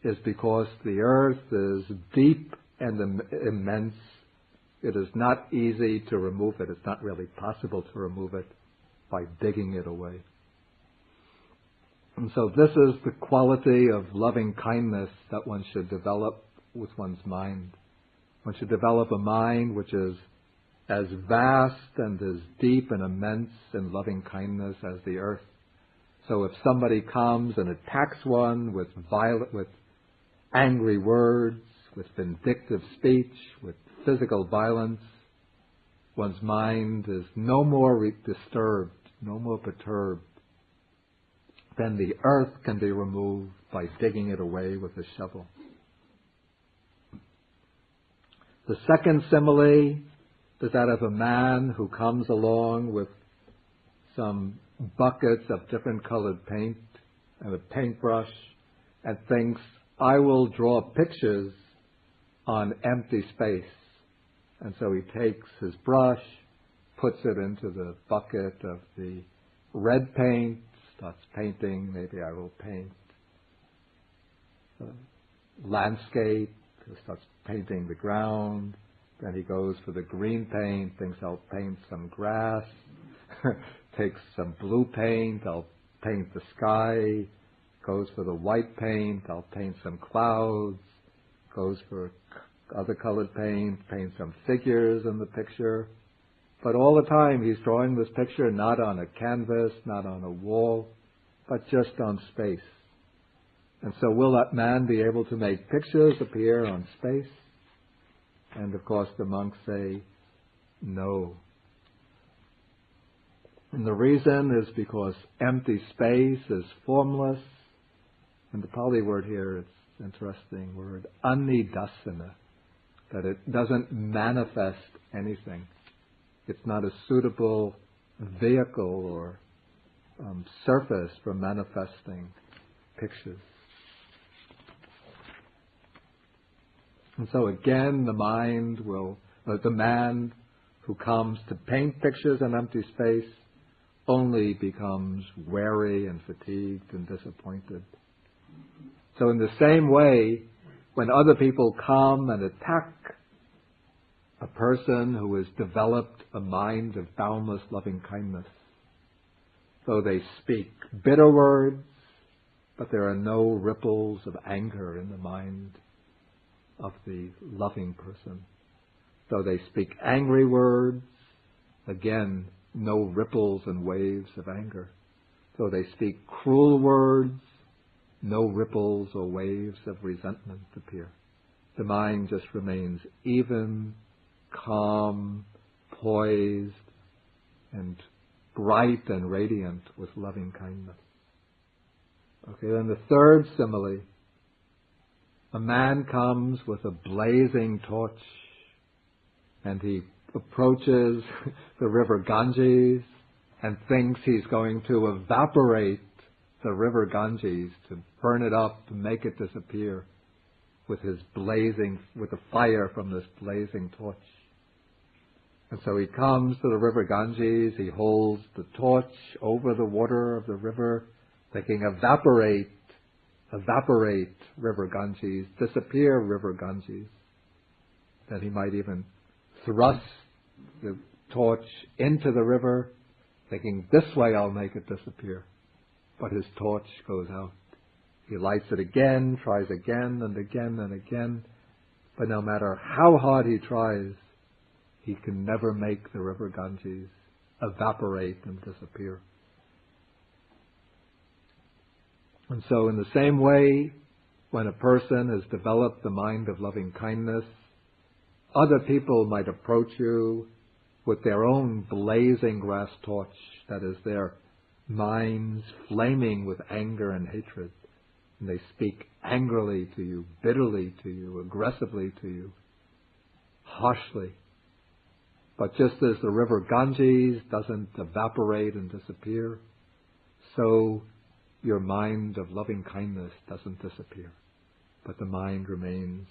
S1: is because the earth is deep and immense. It is not easy to remove it. It's not really possible to remove it by digging it away. And so this is the quality of loving kindness that one should develop with one's mind. One should develop a mind which is as vast and as deep and immense in loving kindness as the earth. So if somebody comes and attacks one with angry words, with vindictive speech, with physical violence, one's mind is no more disturbed, no more perturbed. Then the earth can be removed by digging it away with a shovel. The second simile is that of a man who comes along with some buckets of different colored paint and a paintbrush and thinks, I will draw pictures on empty space. And so he takes his brush, puts it into the bucket of the red paint, starts painting. Maybe I will paint landscape, starts painting the ground. Then he goes for the green paint, thinks I'll paint some grass. Takes some blue paint, I'll paint the sky. Goes for the white paint, I'll paint some clouds. Goes for other colored paint, paint some figures in the picture. But all the time he's drawing this picture not on a canvas, not on a wall, but just on space. And so will that man be able to make pictures appear on space? And of course the monks say, no. And the reason is because empty space is formless. And the Pali word here, it's an interesting word, anidasana, that it doesn't manifest anything. It's not a suitable vehicle or surface for manifesting pictures. And so again, the man who comes to paint pictures in empty space only becomes weary and fatigued and disappointed. So in the same way, when other people come and attack a person who has developed a mind of boundless loving kindness, so they speak bitter words, but there are no ripples of anger in the mind of the loving person. So they speak angry words, again, no ripples and waves of anger. So they speak cruel words, no ripples or waves of resentment appear. The mind just remains even, calm, poised, and bright and radiant with loving kindness. Okay, then the third simile. A man comes with a blazing torch and he approaches the river Ganges and thinks he's going to evaporate the river Ganges, to burn it up, to make it disappear with the fire from this blazing torch. And so he comes to the river Ganges, he holds the torch over the water of the river, thinking, evaporate river Ganges, disappear river Ganges. Then he might even thrust the torch into the river, thinking, this way I'll make it disappear. But his torch goes out. He lights it again, tries again and again and again, but no matter how hard he tries, he can never make the river Ganges evaporate and disappear. And so in the same way, when a person has developed the mind of loving kindness, other people might approach you with their own blazing grass torch, that is, their minds flaming with anger and hatred. and they speak angrily to you, bitterly to you, aggressively to you, harshly. But just as the river Ganges doesn't evaporate and disappear, so your mind of loving kindness doesn't disappear, but the mind remains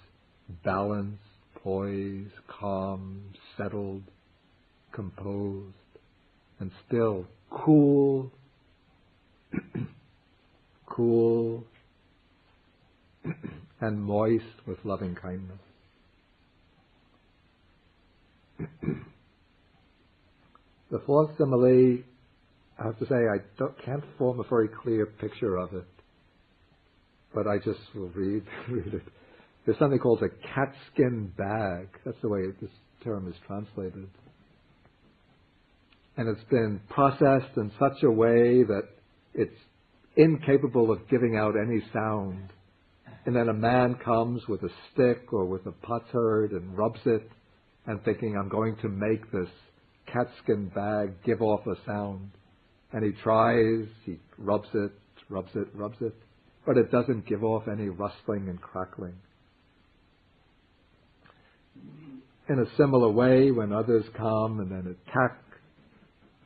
S1: balanced, poised, calm, settled, composed, and still cool, cool, and moist with loving kindness. The fourth simile, I have to say, I can't form a very clear picture of it, but I just will read it. There's something called a catskin bag. That's the way this term is translated. And it's been processed in such a way that it's incapable of giving out any sound. And then a man comes with a stick or with a potsherd and rubs it, and thinking, I'm going to make this catskin bag give off a sound. And he tries, he rubs it, but it doesn't give off any rustling and crackling. In a similar way, when others come and then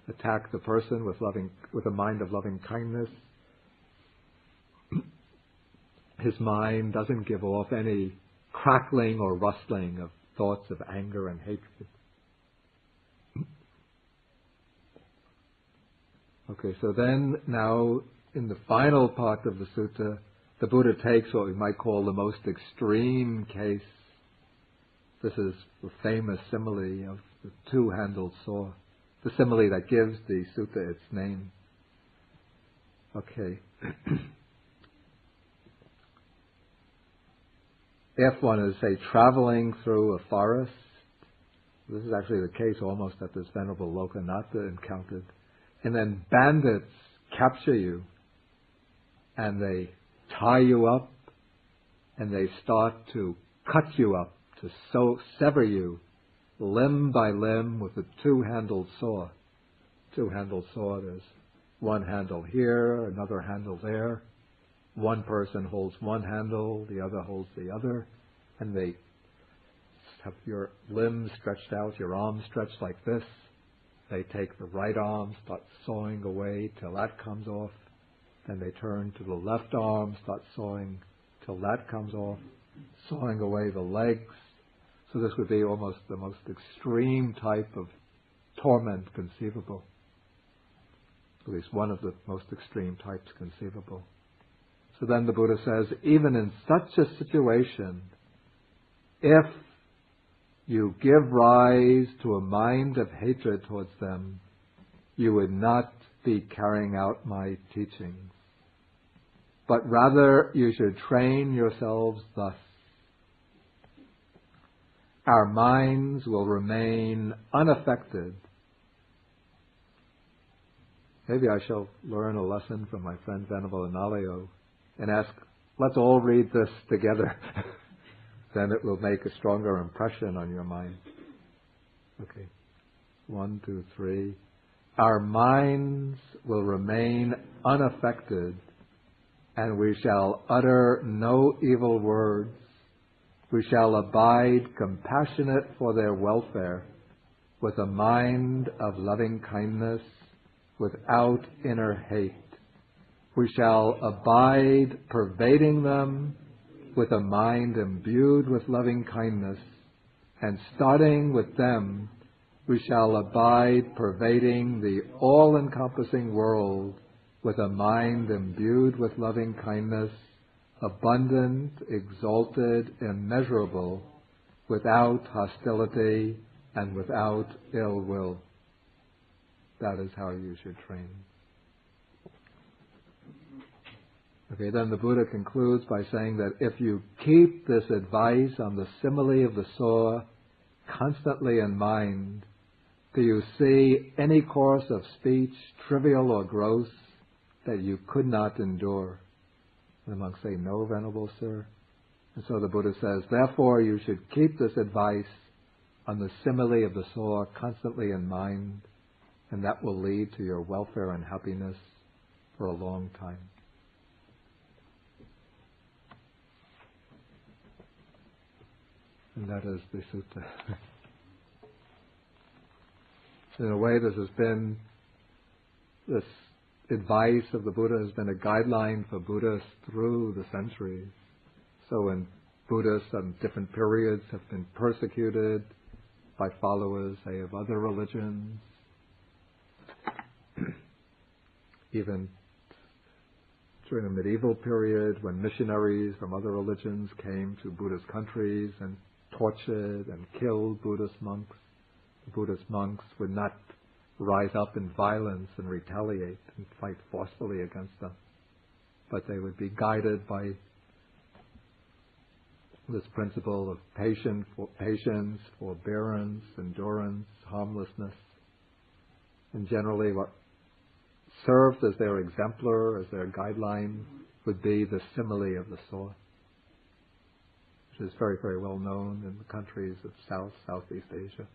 S1: attack the person with a mind of loving kindness, his mind doesn't give off any crackling or rustling of thoughts of anger and hatred. Okay, so then now in the final part of the sutta, the Buddha takes what we might call the most extreme case. This is the famous simile of the two-handled saw, the simile that gives the sutta its name. Okay. If one is, say, traveling through a forest, this is actually the case almost that this Venerable Lokanatha encountered, and then bandits capture you, and they tie you up, and they start to cut you up, to sever you limb by limb with a two-handled saw. Two-handled saw, there's one handle here, another handle there. One person holds one handle, the other holds the other, and they have your limbs stretched out, your arms stretched like this. They take the right arm, start sawing away till that comes off. Then they turn to the left arm, start sawing till that comes off, sawing away the legs. So this would be almost the most extreme type of torment conceivable. At least one of the most extreme types conceivable. So then the Buddha says, even in such a situation, if you give rise to a mind of hatred towards them, you would not be carrying out my teachings. But rather you should train yourselves thus. Our minds will remain unaffected. Maybe I shall learn a lesson from my friend Venerable Analayo and ask, let's all read this together. Then it will make a stronger impression on your mind. Okay. 1, 2, 3. Our minds will remain unaffected, and we shall utter no evil words. We shall abide compassionate for their welfare, with a mind of loving kindness, without inner hate. We shall abide pervading them with a mind imbued with loving kindness, and starting with them, we shall abide pervading the all-encompassing world with a mind imbued with loving kindness, abundant, exalted, immeasurable, without hostility and without ill will. That is how you should train. Okay, then the Buddha concludes by saying that if you keep this advice on the simile of the saw constantly in mind, do you see any course of speech, trivial or gross, that you could not endure? And the monks say, no, Venerable Sir. And so the Buddha says, therefore you should keep this advice on the simile of the saw constantly in mind, and that will lead to your welfare and happiness for a long time. and that is the sutta. In a way, this advice of the Buddha has been a guideline for Buddhists through the centuries. So when Buddhists in different periods have been persecuted by followers, say, of other religions, even during the medieval period when missionaries from other religions came to Buddhist countries and tortured and killed Buddhist monks, the Buddhist monks would not rise up in violence and retaliate and fight forcefully against them, but they would be guided by this principle of patience, forbearance, endurance, harmlessness, and generally what served as their exemplar, as their guideline, would be the simile of the sword, which is very, very well known in the countries of Southeast Asia.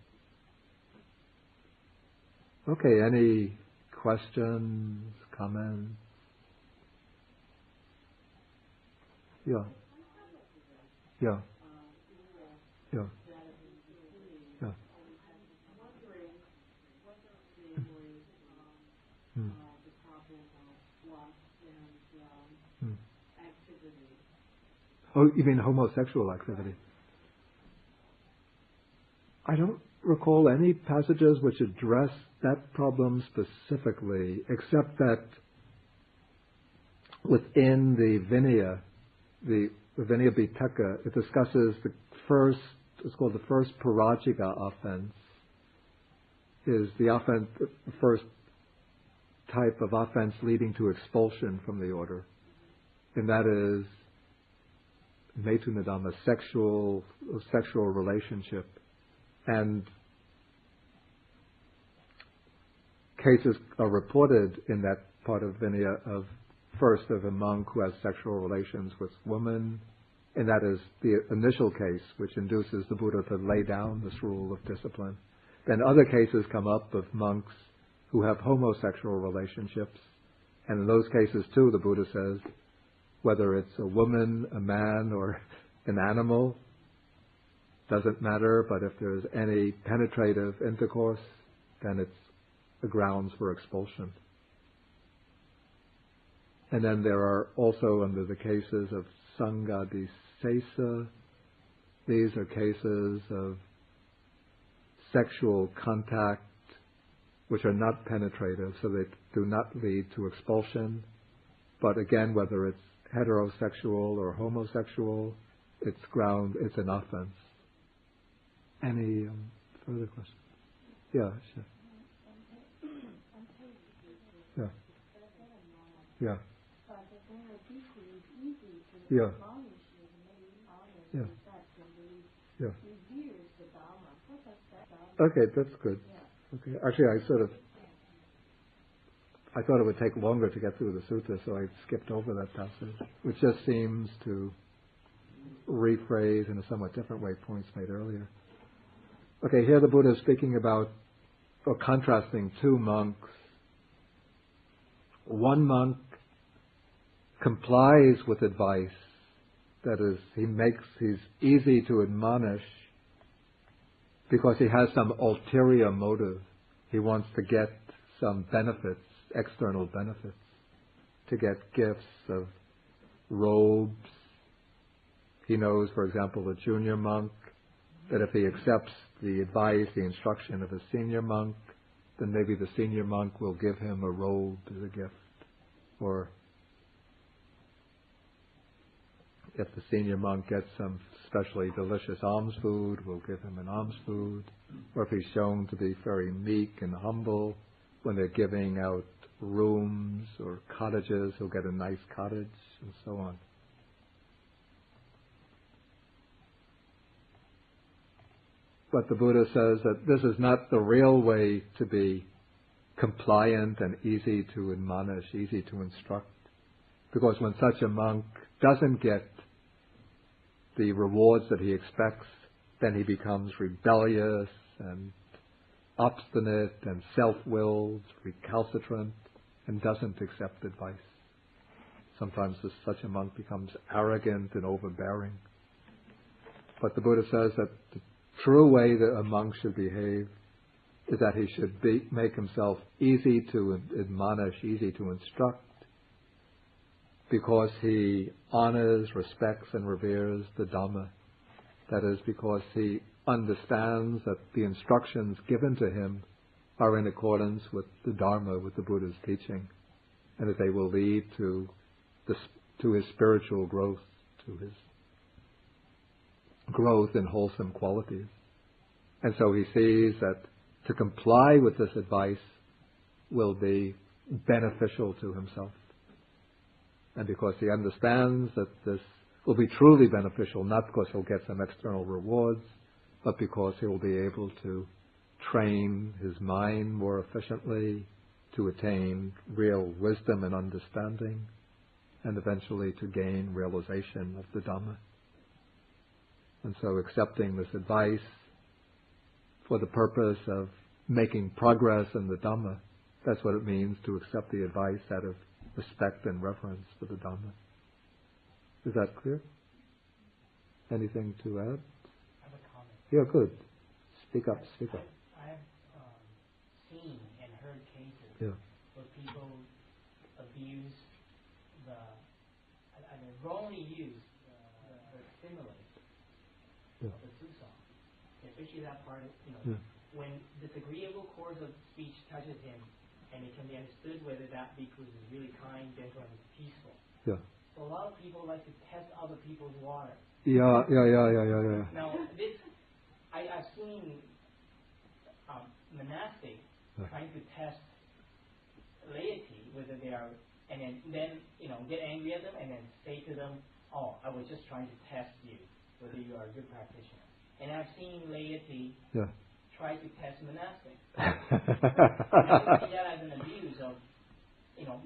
S1: Okay, any questions, comments? Yeah. Yeah. Yeah. Yeah. Oh, you mean homosexual activity? I don't recall any passages which address that problem specifically, except that within the Vinaya, the Vinaya Pitaka, it discusses it's called the first Parajika offense, is the offense, the first type of offense leading to expulsion from the order. And that is Metunadama, sexual relationship. And cases are reported in that part of Vinaya of a monk who has sexual relations with women, and that is the initial case which induces the Buddha to lay down this rule of discipline. Then other cases come up of monks who have homosexual relationships, and in those cases too, the Buddha says, whether it's a woman, a man, or an animal, doesn't matter, but if there's any penetrative intercourse, then it's the grounds for expulsion. And then there are also, under the cases of Sanghadisesa, these are cases of sexual contact which are not penetrative, so they do not lead to expulsion. But again, whether it's heterosexual or homosexual, it's an offense. Any further questions? Yeah, sure. Yeah. Yeah. Yeah. Yeah. Yeah. Okay, that's good. Okay. Actually, I thought it would take longer to get through the sutta, so I skipped over that passage, which just seems to rephrase in a somewhat different way points made earlier. Okay, here the Buddha is speaking about, or contrasting two monks. One monk complies with advice, that is, he's easy to admonish because he has some ulterior motive. He wants to get some benefits, external benefits, to get gifts of robes. He knows, for example, a junior monk, that if he accepts the advice, the instruction of a senior monk, then maybe the senior monk will give him a robe as a gift. Or if the senior monk gets some especially delicious alms food, we'll give him an alms food. Or if he's shown to be very meek and humble, when they're giving out rooms or cottages, he'll get a nice cottage, and so on. But the Buddha says that this is not the real way to be compliant and easy to admonish, easy to instruct. Because when such a monk doesn't get the rewards that he expects, then he becomes rebellious and obstinate and self-willed, recalcitrant, and doesn't accept advice. Sometimes such a monk becomes arrogant and overbearing. But the Buddha says that the true way that a monk should behave is that he should make himself easy to admonish, easy to instruct, because he honors, respects, and reveres the Dhamma. That is, because he understands that the instructions given to him are in accordance with the Dharma, with the Buddha's teaching, and that they will lead to his spiritual growth, to his growth in wholesome qualities. And so he sees that to comply with this advice will be beneficial to himself. And because he understands that this will be truly beneficial, not because he'll get some external rewards, but because he will be able to train his mind more efficiently to attain real wisdom and understanding, and eventually to gain realization of the Dhamma. And so accepting this advice for the purpose of making progress in the Dhamma, that's what it means to accept the advice out of respect and reverence for the Dhamma. Is that clear? Anything to add?
S3: I have a comment.
S1: Yeah, good. Speak up.
S3: I have seen and heard cases where people abuse wrongly use the similes of the Sutta, especially that part, when disagreeable course of speech touches him, and it can be understood whether that bhikkhu is really kind, gentle, and peaceful. Yeah. So a lot of people like to test other people's water.
S1: Yeah.
S3: Now, I've seen monastic trying to test laity, whether they are, and then get angry at them and then say to them, "Oh, I was just trying to test you, whether you are a good practitioner." And I've seen laity try to test monastic. And I see that as an abuse of,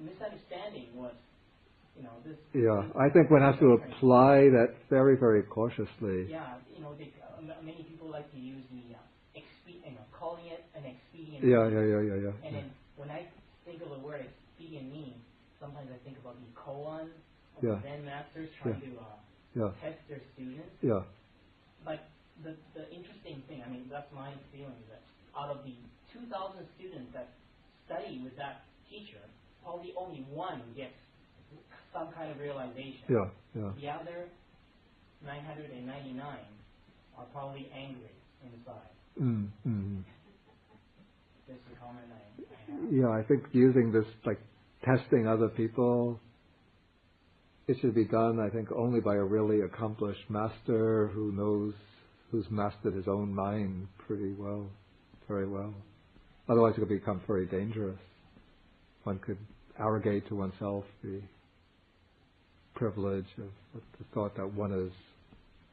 S3: misunderstanding what, this. Yeah,
S1: I think one has to apply that very, very cautiously.
S3: Yeah, many people like to use the calling it an expedient.
S1: Yeah.
S3: And then when I think of the word expedient means, sometimes I think about the koan of the Zen masters trying to test their students. Yeah. But the interesting thing, that's my feeling, that out of the 2,000 students that study with that teacher, probably only one gets some kind of realization. Yeah. The other 999 are probably angry inside. This is a comment I have.
S1: Yeah, I think using this, like testing other people, it should be done, I think, only by a really accomplished master who's mastered his own mind pretty well, very well. Otherwise it could become very dangerous. One could arrogate to oneself the privilege of the thought that one is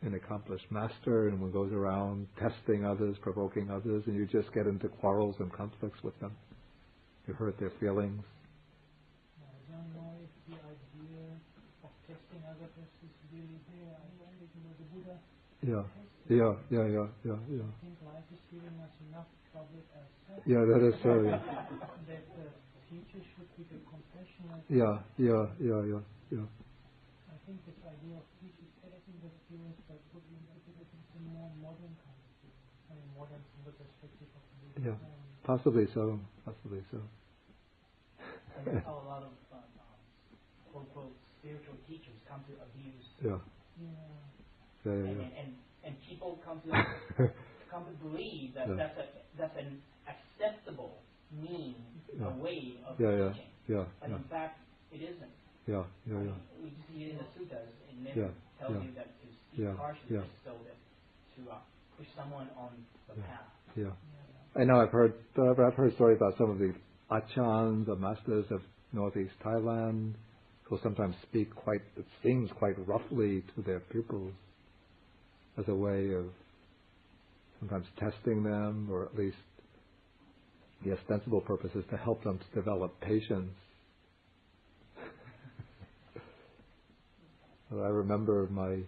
S1: an accomplished master, and one goes around testing others, provoking others, and you just get into quarrels and conflicts with them. You hurt their feelings.
S3: I don't know if the idea of testing others is really there. I think the Buddha.
S1: Yeah.
S3: I think life is giving us enough trouble as such.
S1: Yeah, that is so.
S3: That the teacher should be the compassionate.
S1: Yeah.
S3: I think this idea of teaching, I think the students that would be interpreted in more modern kind of thing. Modern from the perspective of the Buddha.
S1: Yeah, possibly so.
S3: And that's how a lot of quote-unquote spiritual teachers come to abuse. Yeah. And people come to believe that that's an acceptable mean, a way of teaching. But in fact, it isn't. We see it in the suttas, and never tell you that to speak harshly is so that to push someone on the path.
S1: I know I've heard stories about some of the achans, the masters of northeast Thailand, who sometimes speak it seems quite roughly to their pupils, as a way of sometimes testing them, or at least the ostensible purpose is to help them to develop patience. I remember my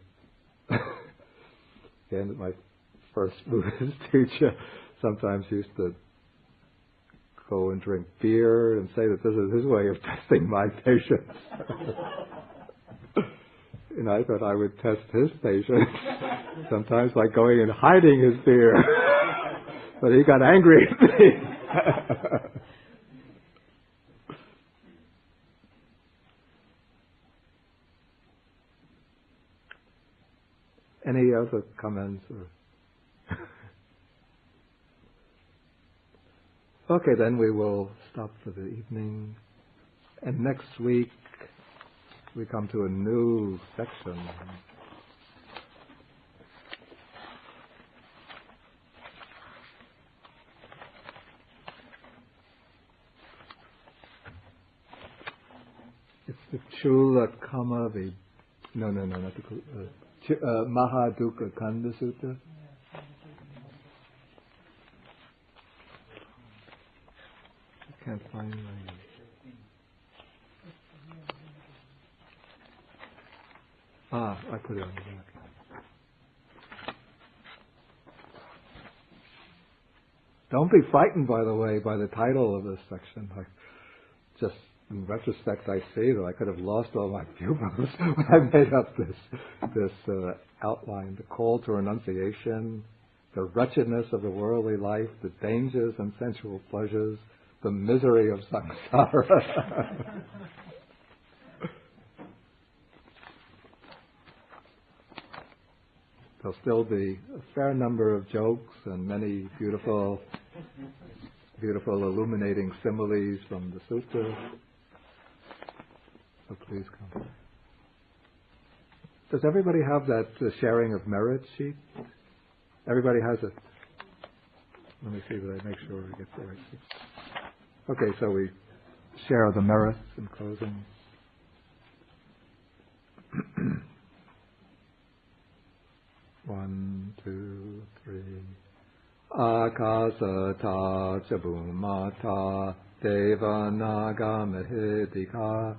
S1: first Buddhist teacher sometimes used to go and drink beer and say that this is his way of testing my patience. And I thought I would test his patience. Sometimes like going and hiding his fear. But he got angry at me. Any other comments? Okay, then we will stop for the evening. And next week we come to a new section. It's the Chula Kama not the Mahadukkha Kanda Sutta. I can't find my... I put it on the back. Don't be frightened, by the way, by the title of this section. Just in retrospect, I see that I could have lost all my pupils when I made up this outline. The call to renunciation, the wretchedness of the worldly life, the dangers and sensual pleasures, the misery of samsara. There'll still be a fair number of jokes and many beautiful illuminating similes from the sutta. So please come. Does everybody have that sharing of merit sheet? Everybody has it. Let me see that I make sure I get the right sheet. Okay, so we share the merits in closing. One, two, three. Akasata chabumata deva naga mahedika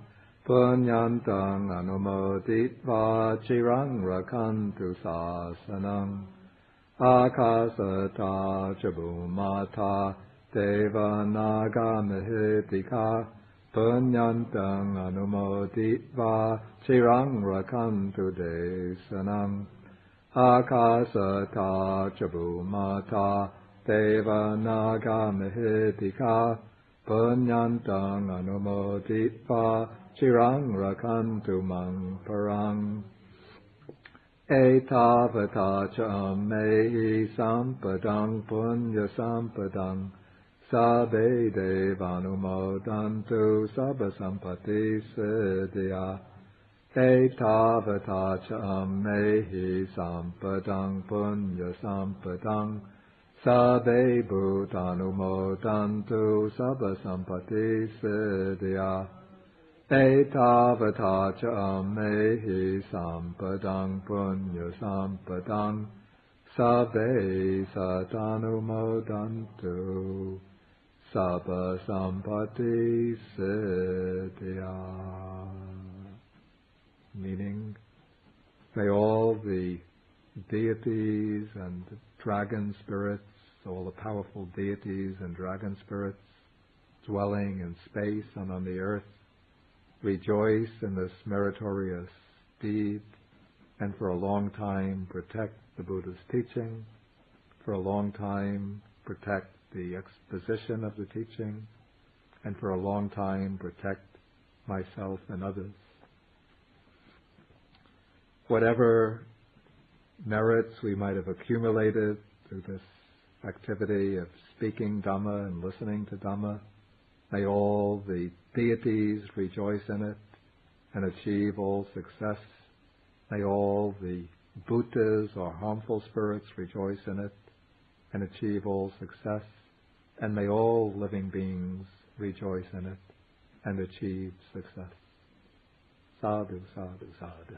S1: punyantang anumoditva chirang rakantu sasanam. Akasata chabumata deva naga mahedika punyantang anumoditva chirang rakantu desanam. Akasata chabumata deva naga mahedika punyantang anumoditva chirang rakantu mang parang. Etavata cha mehi sampadang punya sampadang sabe devanumodantu sabba sampati siddhya. Etavata cha mehi sampadang punya sampadang sabe bhutanumodantu sabba sampati siddhya. Etavata cha mehi sampadang punya sampadang sabe satanumodantu sabba sampati siddhya. Meaning, may all the deities and dragon spirits, all the powerful deities and dragon spirits dwelling in space and on the earth, rejoice in this meritorious deed, and for a long time protect the Buddha's teaching, for a long time protect the exposition of the teaching, and for a long time protect myself and others. Whatever merits we might have accumulated through this activity of speaking Dhamma and listening to Dhamma, may all the deities rejoice in it and achieve all success. May all the bhutas or harmful spirits rejoice in it and achieve all success. And may all living beings rejoice in it and achieve success. Sadhu, sadhu, sadhu.